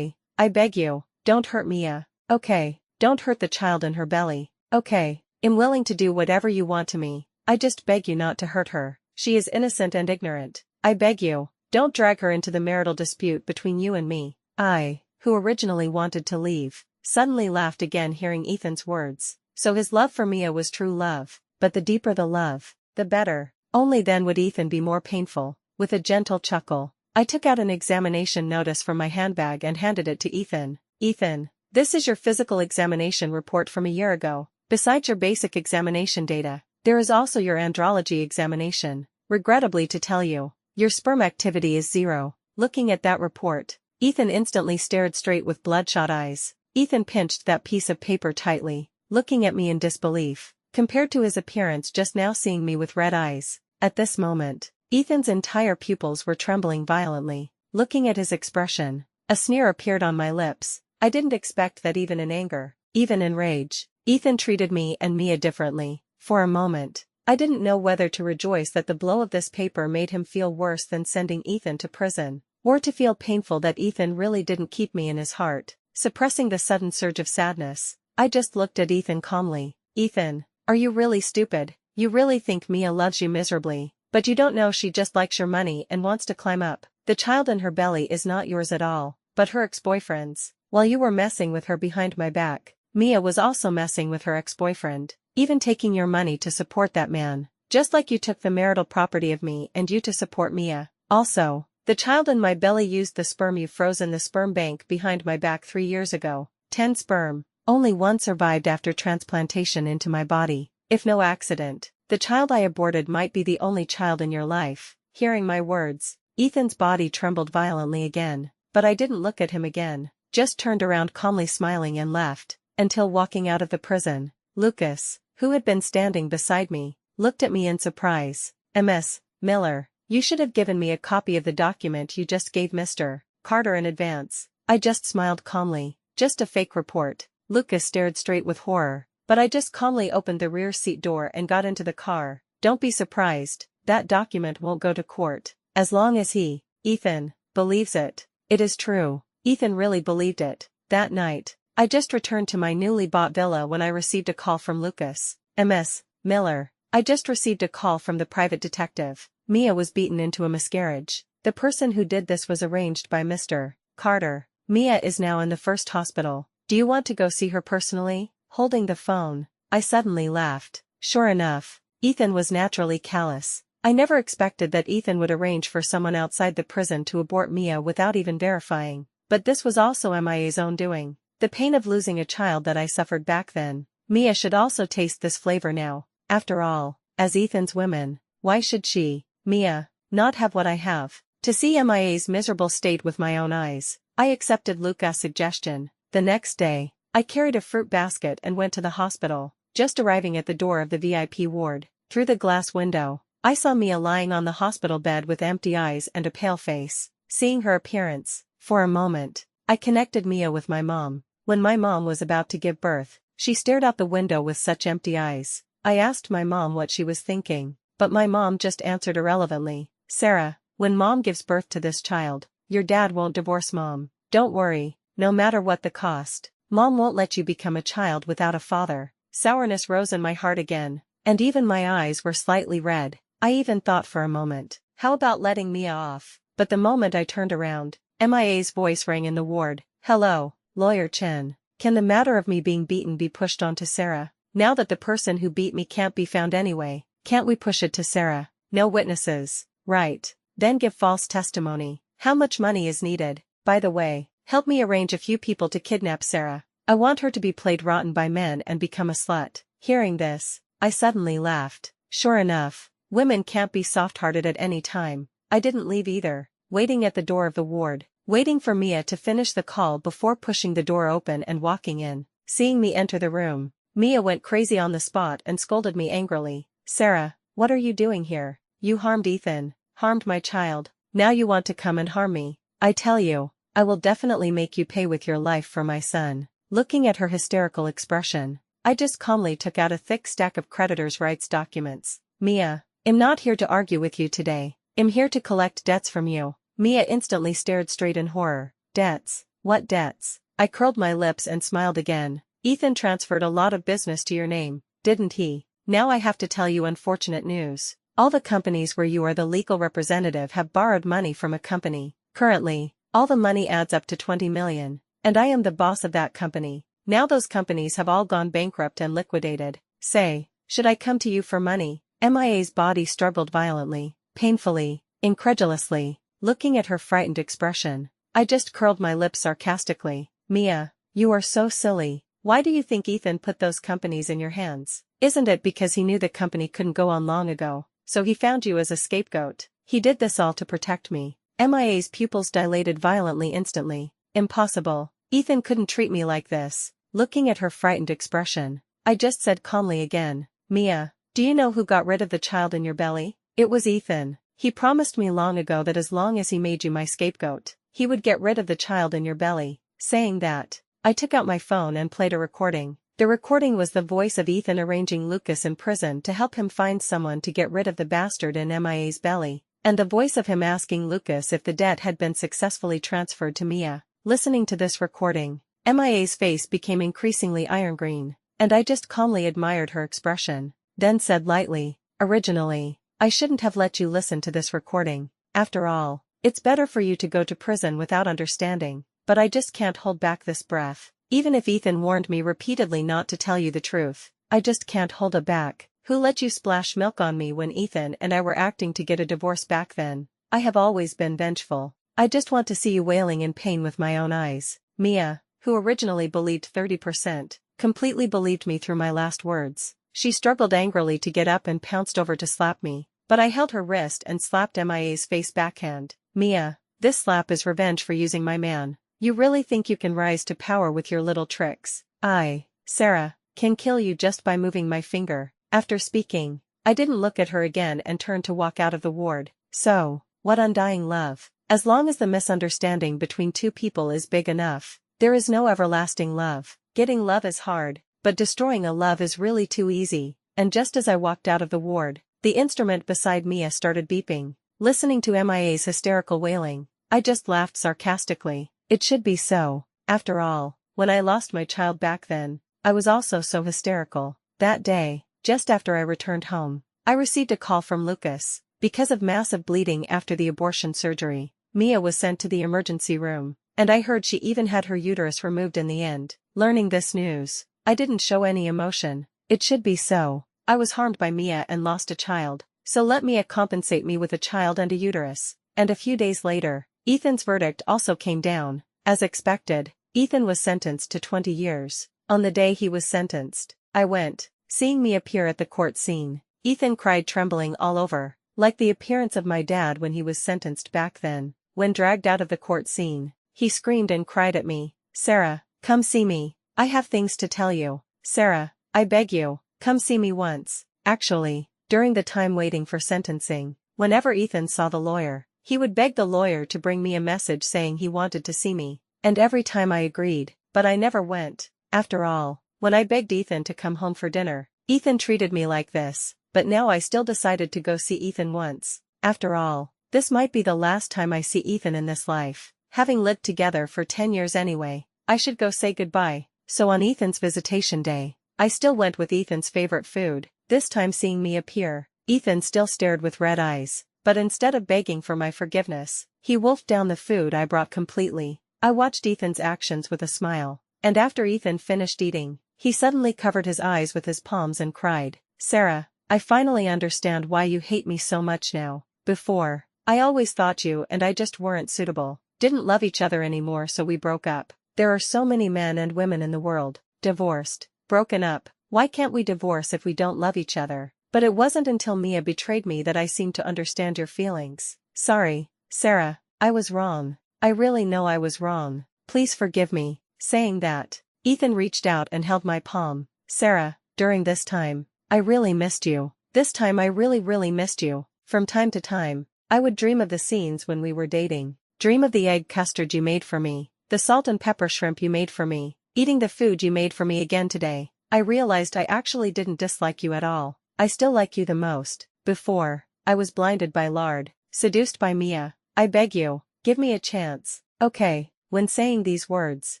I beg you, don't hurt Mia. Okay, don't hurt the child in her belly. Okay, I'm willing to do whatever you want to me. I just beg you not to hurt her. She is innocent and ignorant. I beg you, don't drag her into the marital dispute between you and me. I, who originally wanted to leave, suddenly laughed again hearing Ethan's words. So his love for Mia was true love, but the deeper the love, the better. Only then would Ethan be more painful. With a gentle chuckle, I took out an examination notice from my handbag and handed it to Ethan. Ethan, this is your physical examination report from a year ago. Besides your basic examination data, there is also your andrology examination. Regrettably to tell you, your sperm activity is 0. Looking at that report, Ethan instantly stared straight with bloodshot eyes. Ethan pinched that piece of paper tightly, looking at me in disbelief, compared to his appearance just now seeing me with red eyes. At this moment, Ethan's entire pupils were trembling violently. Looking at his expression, a sneer appeared on my lips. I didn't expect that even in anger, even in rage, Ethan treated me and Mia differently. For a moment, I didn't know whether to rejoice that the blow of this paper made him feel worse than sending Ethan to prison, or to feel painful that Ethan really didn't keep me in his heart. Suppressing the sudden surge of sadness, I just looked at Ethan calmly. Ethan, are you really stupid? You really think Mia loves you miserably, but you don't know she just likes your money and wants to climb up. The child in her belly is not yours at all, but her ex-boyfriend's. While you were messing with her behind my back, Mia was also messing with her ex-boyfriend, even taking your money to support that man, just like you took the marital property of me and you to support Mia. Also, the child in my belly used the sperm you froze in the sperm bank behind my back 3 years ago. 10 sperm. Only 1 survived after transplantation into my body. If no accident, the child I aborted might be the only child in your life. Hearing my words, Ethan's body trembled violently again, but I didn't look at him again, just turned around calmly smiling and left, until walking out of the prison. Lucas, who had been standing beside me, looked at me in surprise. Ms. Miller, you should have given me a copy of the document you just gave Mr. Carter in advance. I just smiled calmly. Just a fake report. Lucas stared straight with horror, but I just calmly opened the rear seat door and got into the car. Don't be surprised, that document won't go to court. As long as he, Ethan, believes it. It is true. Ethan really believed it. That night, I just returned to my newly bought villa when I received a call from Lucas. Miss Miller. I just received a call from the private detective. Mia was beaten into a miscarriage. The person who did this was arranged by Mr. Carter. Mia is now in the first hospital. Do you want to go see her personally? Holding the phone, I suddenly laughed. Sure enough, Ethan was naturally callous. I never expected that Ethan would arrange for someone outside the prison to abort Mia without even verifying. But this was also Mia's own doing. The pain of losing a child that I suffered back then. Mia should also taste this flavor now. After all, as Ethan's woman, why should she, Mia, not have what I have? To see Mia's miserable state with my own eyes, I accepted Lucas' suggestion. The next day, I carried a fruit basket and went to the hospital. Just arriving at the door of the VIP ward, through the glass window, I saw Mia lying on the hospital bed with empty eyes and a pale face. Seeing her appearance, for a moment, I connected Mia with my mom. When my mom was about to give birth, she stared out the window with such empty eyes. I asked my mom what she was thinking, but my mom just answered irrelevantly. Sarah, when mom gives birth to this child, your dad won't divorce mom. Don't worry, no matter what the cost, mom won't let you become a child without a father. Sourness rose in my heart again, and even my eyes were slightly red. I even thought for a moment, how about letting Mia off? But the moment I turned around, Mia's voice rang in the ward. Hello, Lawyer Chen. Can the matter of me being beaten be pushed onto Sarah? Now that the person who beat me can't be found anyway, can't we push it to Sarah? No witnesses. Right. Then give false testimony. How much money is needed? By the way, help me arrange a few people to kidnap Sarah. I want her to be played rotten by men and become a slut. Hearing this, I suddenly laughed. Sure enough, women can't be soft-hearted at any time. I didn't leave either, waiting at the door of the ward, waiting for Mia to finish the call before pushing the door open and walking in. Seeing me enter the room, Mia went crazy on the spot and scolded me angrily. Sarah, what are you doing here? You harmed Ethan, harmed my child. Now you want to come and harm me. I tell you, I will definitely make you pay with your life for my son. Looking at her hysterical expression, I just calmly took out a thick stack of creditors' rights documents. Mia, I'm not here to argue with you today. I'm here to collect debts from you. Mia instantly stared straight in horror. Debts? What debts? I curled my lips and smiled again. Ethan transferred a lot of business to your name, didn't he? Now I have to tell you unfortunate news. All the companies where you are the legal representative have borrowed money from a company. Currently, all the money adds up to 20 million, and I am the boss of that company. Now those companies have all gone bankrupt and liquidated. Say, should I come to you for money? Mia's body struggled violently, painfully, incredulously. Looking at her frightened expression, I just curled my lips sarcastically. Mia, you are so silly. Why do you think Ethan put those companies in your hands? Isn't it because he knew the company couldn't go on long ago, so he found you as a scapegoat? He did this all to protect me. Mia's pupils dilated violently instantly. Impossible. Ethan couldn't treat me like this. Looking at her frightened expression, I just said calmly again. Mia, do you know who got rid of the child in your belly? It was Ethan. He promised me long ago that as long as he made you my scapegoat, he would get rid of the child in your belly. Saying that, I took out my phone and played a recording. The recording was the voice of Ethan arranging Lucas in prison to help him find someone to get rid of the bastard in Mia's belly, and the voice of him asking Lucas if the debt had been successfully transferred to Mia. Listening to this recording, Mia's face became increasingly iron green, and I just calmly admired her expression, then said lightly, originally, I shouldn't have let you listen to this recording. After all, it's better for you to go to prison without understanding, but I just can't hold back this breath. Even if Ethan warned me repeatedly not to tell you the truth, I just can't hold it back. Who let you splash milk on me when Ethan and I were acting to get a divorce back then? I have always been vengeful. I just want to see you wailing in pain with my own eyes. Mia, who originally believed 30%, completely believed me through my last words. She struggled angrily to get up and pounced over to slap me, but I held her wrist and slapped Mia's face backhand. Mia, this slap is revenge for using my man. You really think you can rise to power with your little tricks? I, Sarah, can kill you just by moving my finger. After speaking, I didn't look at her again and turned to walk out of the ward. So, what undying love? As long as the misunderstanding between two people is big enough, there is no everlasting love. Getting love is hard, but destroying a love is really too easy. And just as I walked out of the ward, the instrument beside Mia started beeping. Listening to Mia's hysterical wailing, I just laughed sarcastically. It should be so. After all, when I lost my child back then, I was also so hysterical. That day, just after I returned home, I received a call from Lucas. Because of massive bleeding after the abortion surgery, Mia was sent to the emergency room, and I heard she even had her uterus removed in the end. Learning this news, I didn't show any emotion. It should be so. I was harmed by Mia and lost a child, so let Mia compensate me with a child and a uterus. And a few days later, Ethan's verdict also came down. As expected, Ethan was sentenced to 20 years. On the day he was sentenced, I went. Seeing me appear at the court scene, Ethan cried, trembling all over, like the appearance of my dad when he was sentenced back then. When dragged out of the court scene, he screamed and cried at me, "Sarah, come see me. I have things to tell you. Sarah, I beg you, come see me once." Actually, during the time waiting for sentencing, whenever Ethan saw the lawyer, he would beg the lawyer to bring me a message saying he wanted to see me, and every time I agreed, but I never went. After all, when I begged Ethan to come home for dinner, Ethan treated me like this, but now I still decided to go see Ethan once. After all, this might be the last time I see Ethan in this life. Having lived together for 10 years anyway, I should go say goodbye. So on Ethan's visitation day, I still went with Ethan's favorite food. This time seeing me appear, Ethan still stared with red eyes, but instead of begging for my forgiveness, he wolfed down the food I brought completely. I watched Ethan's actions with a smile, and after Ethan finished eating, he suddenly covered his eyes with his palms and cried, "Sarah, I finally understand why you hate me so much now. Before, I always thought you and I just weren't suitable, didn't love each other anymore, so we broke up. There are so many men and women in the world, divorced, broken up. Why can't we divorce if we don't love each other? But it wasn't until Mia betrayed me that I seemed to understand your feelings. Sorry, Sarah, I was wrong. I really know I was wrong. Please forgive me." Saying that, Ethan reached out and held my palm. "Sarah, during this time, I really missed you. This time I really missed you. From time to time, I would dream of the scenes when we were dating. Dream of the egg custard you made for me, the salt and pepper shrimp you made for me, eating the food you made for me again today. I realized I actually didn't dislike you at all. I still like you the most. Before, I was blinded by lard, seduced by Mia. I beg you, give me a chance, okay?" When saying these words,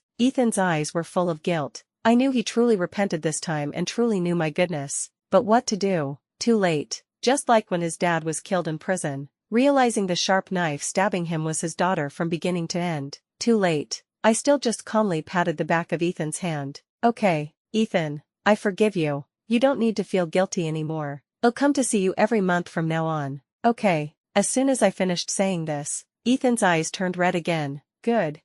Ethan's eyes were full of guilt. I knew he truly repented this time and truly knew my goodness. But what to do? Too late. Just like when his dad was killed in prison, realizing the sharp knife stabbing him was his daughter from beginning to end. Too late. I still just calmly patted the back of Ethan's hand. "Okay, Ethan, I forgive you. You don't need to feel guilty anymore. I'll come to see you every month from now on. Okay?" As soon as I finished saying this, Ethan's eyes turned red again. Good.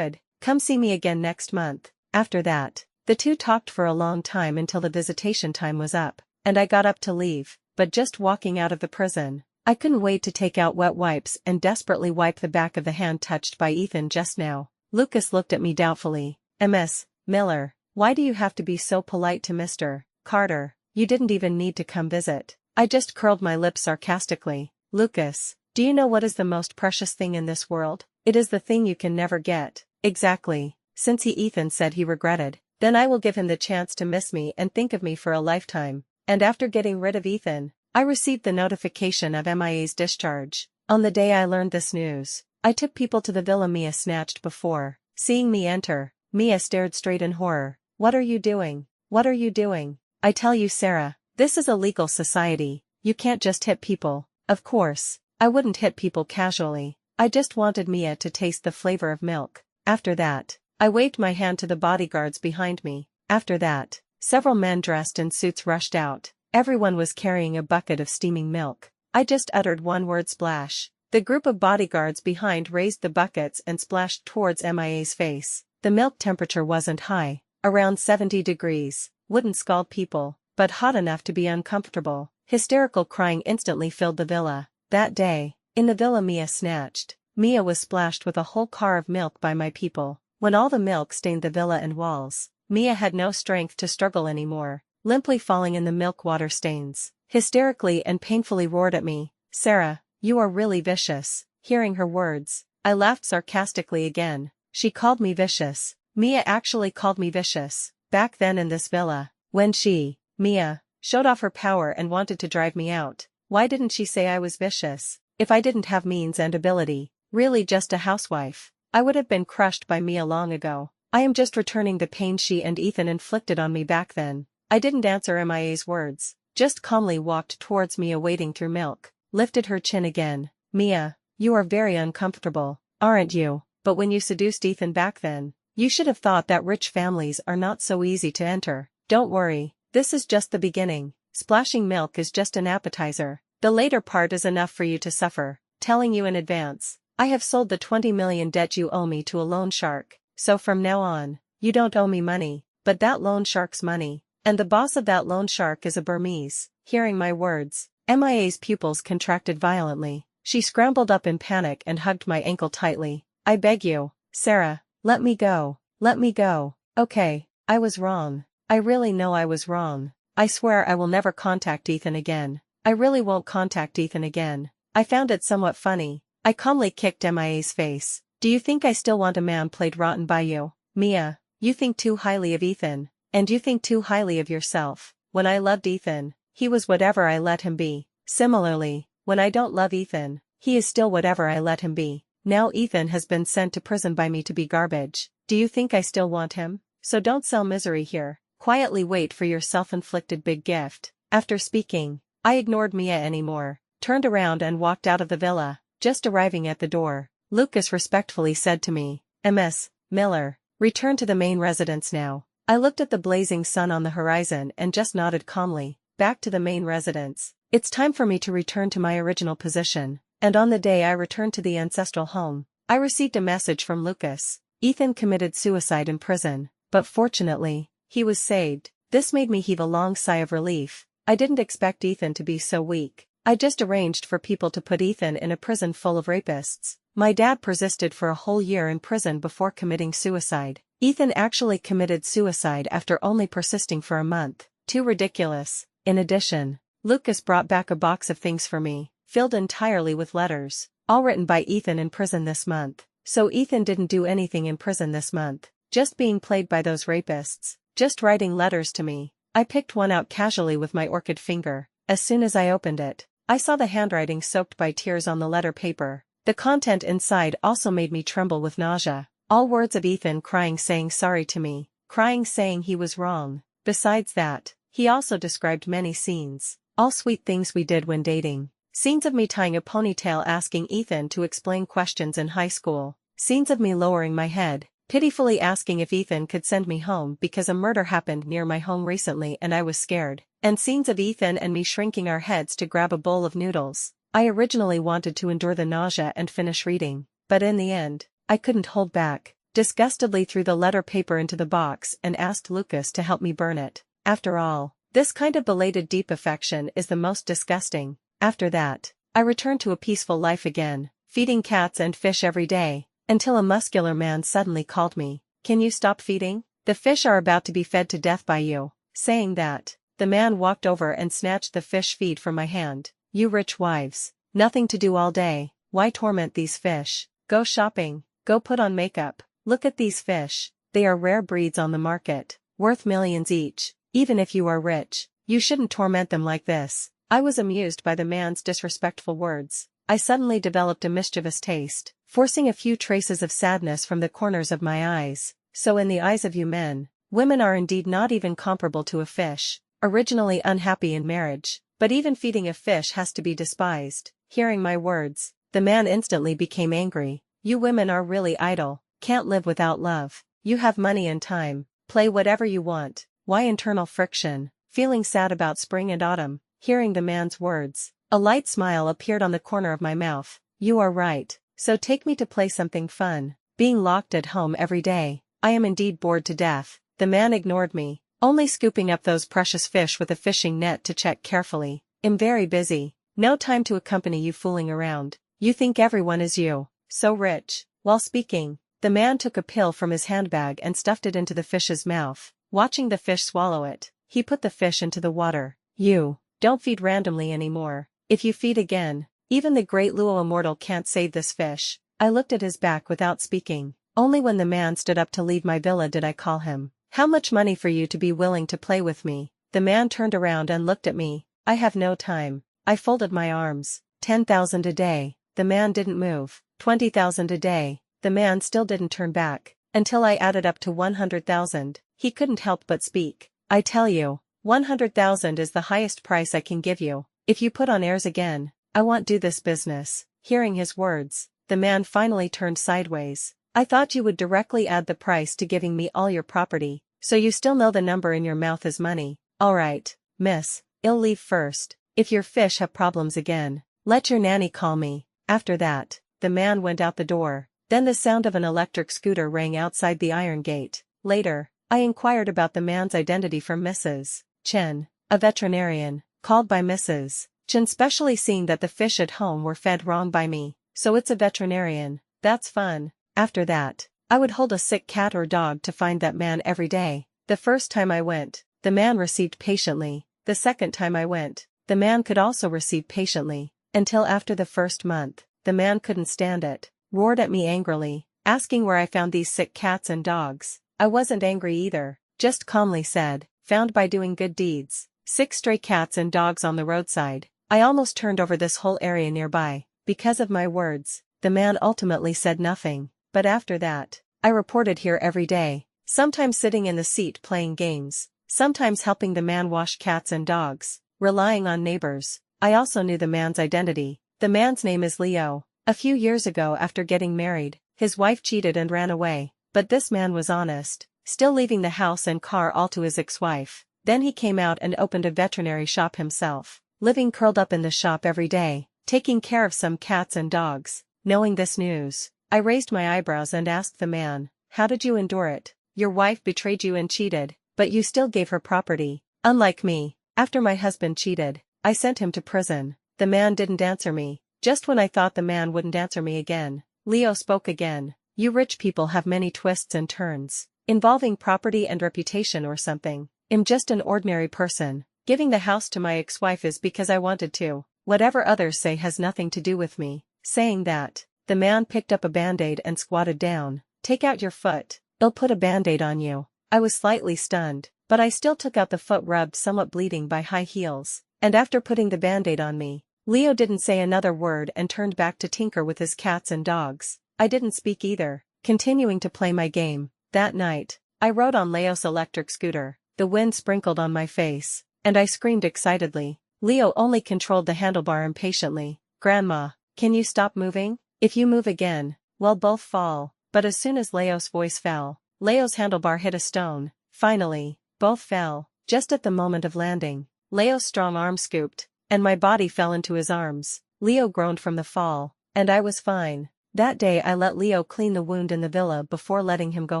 Come see me again next month." After that, the two talked for a long time until the visitation time was up, and I got up to leave, but just walking out of the prison, I couldn't wait to take out wet wipes and desperately wipe the back of the hand touched by Ethan just now. Lucas looked at me doubtfully. "Miss Miller, why do you have to be so polite to Mr. Carter? You didn't even need to come visit." I just curled my lips sarcastically. "Lucas, do you know what is the most precious thing in this world? It is the thing you can never get." "Exactly." Since Ethan said he regretted, then I will give him the chance to miss me and think of me for a lifetime. And after getting rid of Ethan, I received the notification of Mia's discharge. On the day I learned this news, I took people to the villa Mia snatched before. Seeing me enter, Mia stared straight in horror. "What are you doing? What are you doing?" "I tell you, Sarah, this is a legal society. You can't just hit people." Of course, I wouldn't hit people casually. I just wanted Mia to taste the flavor of milk. After that, I waved my hand to the bodyguards behind me. After that, several men dressed in suits rushed out. Everyone was carrying a bucket of steaming milk. I just uttered one word: splash. The group of bodyguards behind raised the buckets and splashed towards Mia's face. The milk temperature wasn't high, around 70 degrees, wouldn't scald people, but hot enough to be uncomfortable. Hysterical crying instantly filled the villa. That day, in the villa Mia snatched, Mia was splashed with a whole car of milk by my people. When all the milk stained the villa and walls, Mia had no strength to struggle anymore, limply falling in the milk water stains. Hysterically and painfully roared at me, "Sarah, you are really vicious." Hearing her words, I laughed sarcastically again. She called me vicious. Mia actually called me vicious. Back then in this villa, when she, Mia, showed off her power and wanted to drive me out, why didn't she say I was vicious? If I didn't have means and ability, really just a housewife, I would have been crushed by Mia long ago. I am just returning the pain she and Ethan inflicted on me back then. I didn't answer Mia's words, just calmly walked towards Mia wading through milk, lifted her chin again. Mia, you are very uncomfortable, aren't you? But when you seduced Ethan back then, you should have thought that rich families are not so easy to enter. Don't worry, this is just the beginning. Splashing milk is just an appetizer. The later part is enough for you to suffer. Telling you in advance, I have sold the 20 million debt you owe me to a loan shark, so from now on, you don't owe me money, but that loan shark's money. And the boss of that loan shark is a Burmese. Hearing my words, Mia's pupils contracted violently. She scrambled up in panic and hugged my ankle tightly. I beg you, Sarah, let me go. Let me go. Okay, I was wrong. I really know I was wrong. I swear I will never contact Ethan again. I really won't contact Ethan again. I found it somewhat funny. I calmly kicked Mia's face. Do you think I still want a man played rotten by you? Mia, you think too highly of Ethan. And you think too highly of yourself. When I loved Ethan, he was whatever I let him be. Similarly, when I don't love Ethan, he is still whatever I let him be. Now Ethan has been sent to prison by me to be garbage. Do you think I still want him? So don't sell misery here. Quietly wait for your self-inflicted big gift. After speaking, I ignored Mia anymore, turned around and walked out of the villa. Just arriving at the door, Lucas respectfully said to me, Ms. Miller, return to the main residence now. I looked at the blazing sun on the horizon and just nodded calmly. Back to the main residence. It's time for me to return to my original position. And on the day I returned to the ancestral home, I received a message from Lucas. Ethan committed suicide in prison, but fortunately, he was saved. This made me heave a long sigh of relief. I didn't expect Ethan to be so weak. I just arranged for people to put Ethan in a prison full of rapists. My dad persisted for a whole year in prison before committing suicide. Ethan actually committed suicide after only persisting for a month. Too ridiculous. In addition, Lucas brought back a box of things for me, filled entirely with letters, all written by Ethan in prison this month. So Ethan didn't do anything in prison this month, just being played by those rapists, just writing letters to me. I picked one out casually with my orchid finger. As soon as I opened it, I saw the handwriting soaked by tears on the letter paper. The content inside also made me tremble with nausea. All words of Ethan crying saying sorry to me, crying saying he was wrong. Besides that, he also described many scenes, all sweet things we did when dating. Scenes of me tying a ponytail asking Ethan to explain questions in high school. Scenes of me lowering my head, pitifully asking if Ethan could send me home because a murder happened near my home recently and I was scared. And scenes of Ethan and me shrinking our heads to grab a bowl of noodles. I originally wanted to endure the nausea and finish reading, but in the end, I couldn't hold back. Disgustedly threw the letter paper into the box and asked Lucas to help me burn it. After all, this kind of belated deep affection is the most disgusting. After that, I returned to a peaceful life again, feeding cats and fish every day, until a muscular man suddenly called me. Can you stop feeding? The fish are about to be fed to death by you. Saying that, the man walked over and snatched the fish feed from my hand. You rich wives, nothing to do all day, why torment these fish? Go shopping, go put on makeup. Look at these fish, they are rare breeds on the market, worth millions each. Even if you are rich, you shouldn't torment them like this. I was amused by the man's disrespectful words. I suddenly developed a mischievous taste, forcing a few traces of sadness from the corners of my eyes. So in the eyes of you men, women are indeed not even comparable to a fish, originally unhappy in marriage, but even feeding a fish has to be despised. Hearing my words, the man instantly became angry. You women are really idle, can't live without love. You have money and time, play whatever you want. Why internal friction? Feeling sad about spring and autumn, hearing the man's words, a light smile appeared on the corner of my mouth. You are right, so take me to play something fun. Being locked at home every day, I am indeed bored to death. The man ignored me, only scooping up those precious fish with a fishing net to check carefully. I'm very busy, no time to accompany you fooling around. You think everyone is you, so rich. While speaking, the man took a pill from his handbag and stuffed it into the fish's mouth. Watching the fish swallow it, he put the fish into the water. You, don't feed randomly anymore. If you feed again, even the great Luo immortal can't save this fish. I looked at his back without speaking. Only when the man stood up to leave my villa did I call him. How much money for you to be willing to play with me? The man turned around and looked at me. I have no time. I folded my arms. 10,000 a day. The man didn't move. 20,000 a day. The man still didn't turn back. until I added up to 100,000. He couldn't help but speak. I tell you, 100,000 is the highest price I can give you. If you put on airs again, I won't do this business. Hearing his words, the man finally turned sideways. I thought you would directly add the price to giving me all your property, so you still know the number in your mouth is money. Alright, miss, I'll leave first. If your fish have problems again, let your nanny call me. After that, the man went out the door. Then the sound of an electric scooter rang outside the iron gate. Later, I inquired about the man's identity from Mrs. Chen, a veterinarian, called by Mrs. Chen, specially seeing that the fish at home were fed wrong by me. So it's a veterinarian. That's fun. After that, I would hold a sick cat or dog to find that man every day. The first time I went, the man received patiently. The second time I went, the man could also receive patiently. Until after the first month, the man couldn't stand it, roared at me angrily, asking where I found these sick cats and dogs. I wasn't angry either, just calmly said, found by doing good deeds. 6 stray cats and dogs on the roadside. I almost turned over this whole area nearby. Because of my words, the man ultimately said nothing, but after that, I reported here every day, sometimes sitting in the seat playing games, sometimes helping the man wash cats and dogs, relying on neighbors. I also knew the man's identity. The man's name is Leo. A few years ago, after getting married, his wife cheated and ran away, but this man was honest, still leaving the house and car all to his ex-wife. Then he came out and opened a veterinary shop himself, living curled up in the shop every day, taking care of some cats and dogs. Knowing this news, I raised my eyebrows and asked the man, how did you endure it? Your wife betrayed you and cheated, but you still gave her property. Unlike me, after my husband cheated, I sent him to prison. The man didn't answer me. Just when I thought the man wouldn't answer me again, Leo spoke again. You rich people have many twists and turns, involving property and reputation or something. I'm just an ordinary person. Giving the house to my ex-wife is because I wanted to. Whatever others say has nothing to do with me. Saying that, the man picked up a band-aid and squatted down. Take out your foot. I'll put a band-aid on you. I was slightly stunned, but I still took out the foot rubbed somewhat bleeding by high heels. And after putting the band-aid on me, Leo didn't say another word and turned back to tinker with his cats and dogs. I didn't speak either, continuing to play my game. That night, I rode on Leo's electric scooter. The wind sprinkled on my face, and I screamed excitedly. Leo only controlled the handlebar impatiently. Grandma, can you stop moving? If you move again, we'll both fall. But as soon as Leo's voice fell, Leo's handlebar hit a stone. Finally, both fell. Just at the moment of landing, Leo's strong arm scooped, and my body fell into his arms. Leo groaned from the fall, and I was fine. That day I let Leo clean the wound in the villa before letting him go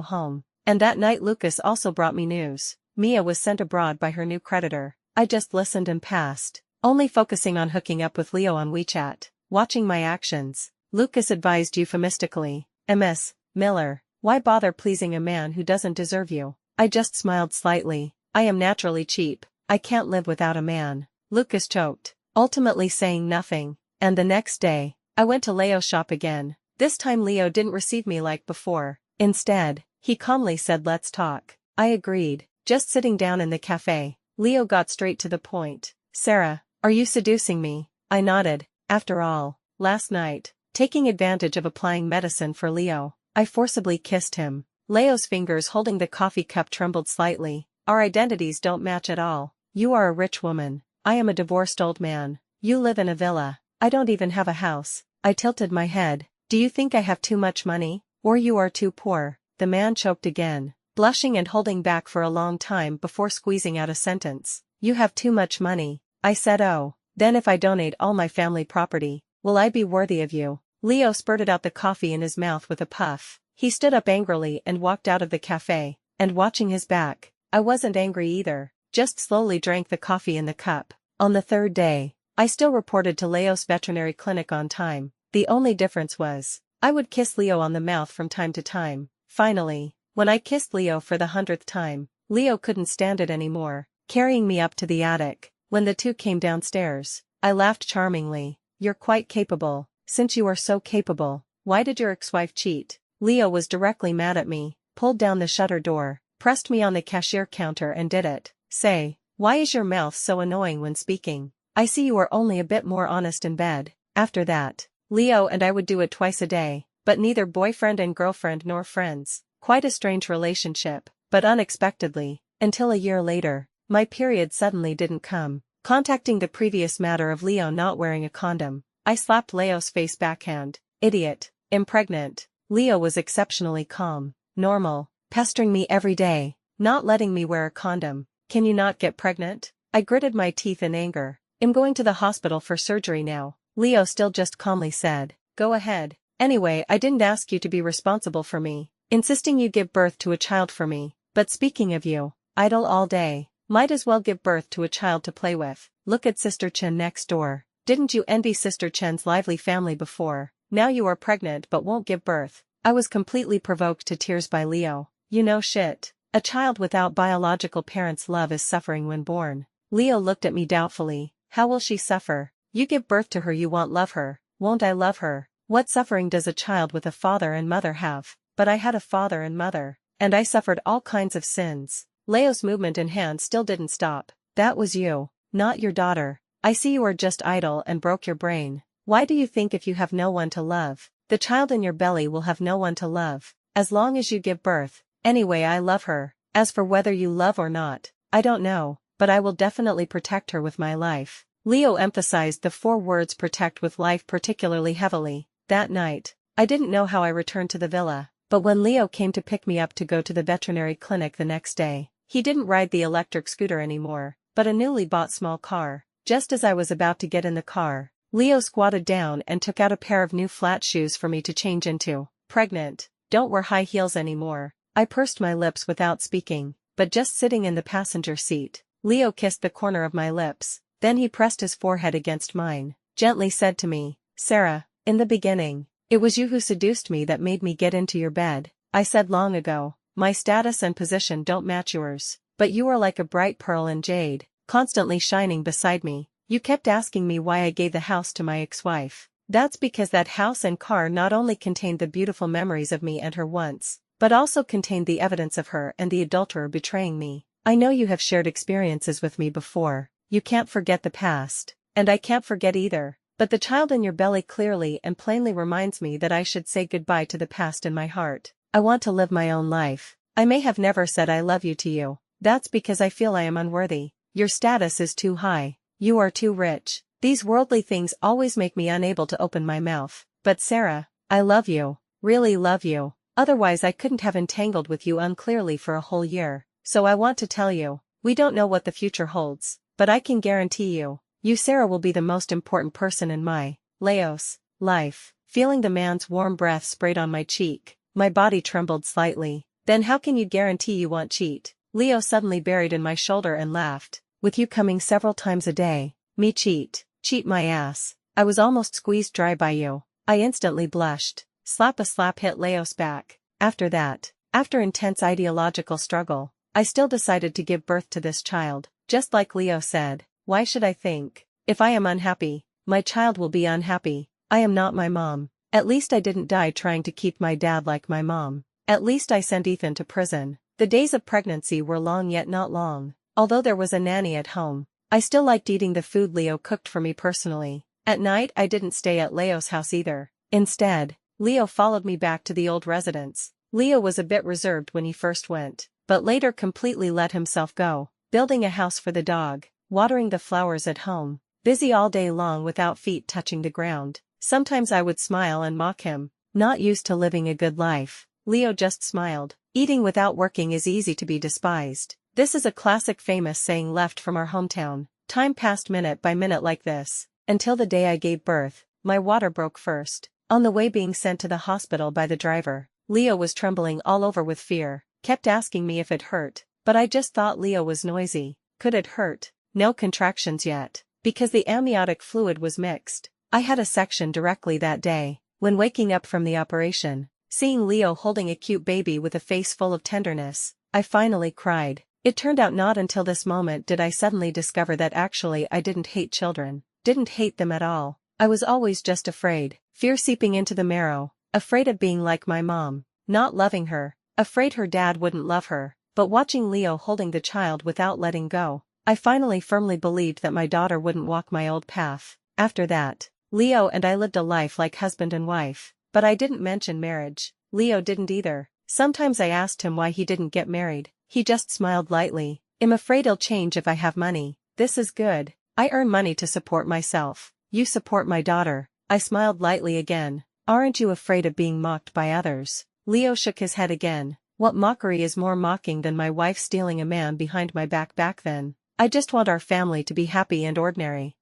home. And that night Lucas also brought me news. Mia was sent abroad by her new creditor. I just listened and passed, only focusing on hooking up with Leo on WeChat, watching my actions. Lucas advised euphemistically, Ms. Miller, why bother pleasing a man who doesn't deserve you? I just smiled slightly. I am naturally cheap. I can't live without a man. Lucas choked, ultimately saying nothing, and the next day, I went to Leo's shop again. This time Leo didn't receive me like before. Instead, he calmly said let's talk. I agreed, just sitting down in the cafe. Leo got straight to the point. Sarah, are you seducing me? I nodded. After all, last night, taking advantage of applying medicine for Leo, I forcibly kissed him. Leo's fingers holding the coffee cup trembled slightly. Our identities don't match at all. You are a rich woman. I am a divorced old man. You live in a villa. I don't even have a house. I tilted my head. Do you think I have too much money? Or you are too poor? The man choked again, blushing and holding back for a long time before squeezing out a sentence. You have too much money. I said oh, then if I donate all my family property, will I be worthy of you? Leo spurted out the coffee in his mouth with a puff. He stood up angrily and walked out of the cafe, and watching his back, I wasn't angry either, just slowly drank the coffee in the cup. On the third day, I still reported to Leo's veterinary clinic on time. The only difference was, I would kiss Leo on the mouth from time to time. Finally, when I kissed Leo for the 100th time, Leo couldn't stand it anymore, carrying me up to the attic. When the two came downstairs, I laughed charmingly. You're quite capable. Since you are so capable, why did your ex-wife cheat? Leo was directly mad at me, pulled down the shutter door, pressed me on the cashier counter and did it. Say, why is your mouth so annoying when speaking? I see you are only a bit more honest in bed. After that, Leo and I would do it twice a day, but neither boyfriend and girlfriend nor friends. Quite a strange relationship, but unexpectedly, until a year later, my period suddenly didn't come. Contacting the previous matter of Leo not wearing a condom, I slapped Leo's face backhand. Idiot. Impregnant. Leo was exceptionally calm, normal, pestering me every day, not letting me wear a condom. Can you not get pregnant? I gritted my teeth in anger. I'm going to the hospital for surgery now. Leo still just calmly said, go ahead. Anyway, I didn't ask you to be responsible for me, insisting you give birth to a child for me. But speaking of you, idle all day, might as well give birth to a child to play with. Look at Sister Chen next door. Didn't you envy Sister Chen's lively family before? Now you are pregnant but won't give birth. I was completely provoked to tears by Leo. You know shit. A child without biological parents' love is suffering when born. Leo looked at me doubtfully. How will she suffer? You give birth to her, you won't love her. Won't I love her? What suffering does a child with a father and mother have? But I had a father and mother, and I suffered all kinds of sins. Leo's movement in hand still didn't stop. That was you, not your daughter. I see you are just idle and broke your brain. Why do you think if you have no one to love, the child in your belly will have no one to love, as long as you give birth? Anyway, I love her. As for whether you love or not, I don't know, but I will definitely protect her with my life. Leo emphasized the 4 words protect with life particularly heavily. That night, I didn't know how I returned to the villa, but when Leo came to pick me up to go to the veterinary clinic the next day, he didn't ride the electric scooter anymore, but a newly bought small car. Just as I was about to get in the car, Leo squatted down and took out a pair of new flat shoes for me to change into. Pregnant. Don't wear high heels anymore. I pursed my lips without speaking, but just sitting in the passenger seat. Leo kissed the corner of my lips, then he pressed his forehead against mine, gently said to me, Sarah, in the beginning, it was you who seduced me that made me get into your bed. I said long ago, my status and position don't match yours, but you are like a bright pearl in jade, constantly shining beside me. You kept asking me why I gave the house to my ex-wife. That's because that house and car not only contained the beautiful memories of me and her once, but also contained the evidence of her and the adulterer betraying me. I know you have shared experiences with me before. You can't forget the past, and I can't forget either, but the child in your belly clearly and plainly reminds me that I should say goodbye to the past in my heart. I want to live my own life. I may have never said I love you to you. That's because I feel I am unworthy. Your status is too high. You are too rich. These worldly things always make me unable to open my mouth. But Sarah, I love you. Really love you. Otherwise I couldn't have entangled with you unclearly for a whole year. So I want to tell you, we don't know what the future holds, but I can guarantee you, Sarah will be the most important person in my, Leo's, life. Feeling the man's warm breath sprayed on my cheek, my body trembled slightly. Then how can you guarantee you won't cheat? Leo suddenly buried in my shoulder and laughed. With you coming several times a day, me cheat? Cheat my ass. I was almost squeezed dry by you. I instantly blushed. Slap a slap hit Leo's back. After that, after intense ideological struggle, I still decided to give birth to this child, just like Leo said. Why should I think? If I am unhappy, my child will be unhappy. I am not my mom. At least I didn't die trying to keep my dad like my mom. At least I sent Ethan to prison. The days of pregnancy were long yet not long. Although there was a nanny at home, I still liked eating the food Leo cooked for me personally. At night I didn't stay at Leo's house either. Instead, Leo followed me back to the old residence. Leo was a bit reserved when he first went, but later completely let himself go, building a house for the dog, watering the flowers at home, busy all day long without feet touching the ground. Sometimes I would smile and mock him, not used to living a good life. Leo just smiled. Eating without working is easy to be despised. This is a classic famous saying left from our hometown. Time passed minute by minute like this, until the day I gave birth. My water broke first. On the way being sent to the hospital by the driver, Leo was trembling all over with fear, kept asking me if it hurt, but I just thought Leo was noisy. Could it hurt? No contractions yet, because the amniotic fluid was mixed. I had a section directly that day. When waking up from the operation, seeing Leo holding a cute baby with a face full of tenderness, I finally cried. It turned out not until this moment did I suddenly discover that actually I didn't hate children, didn't hate them at all. I was always just afraid, fear seeping into the marrow, afraid of being like my mom, not loving her, afraid her dad wouldn't love her. But watching Leo holding the child without letting go, I finally firmly believed that my daughter wouldn't walk my old path. After that, Leo and I lived a life like husband and wife, but I didn't mention marriage. Leo didn't either. Sometimes I asked him why he didn't get married. He just smiled lightly. I'm afraid I'll change if I have money. This is good. I earn money to support myself. You support my daughter. I smiled lightly again. Aren't you afraid of being mocked by others? Leo shook his head again. What mockery is more mocking than my wife stealing a man behind my back then? I just want our family to be happy and ordinary.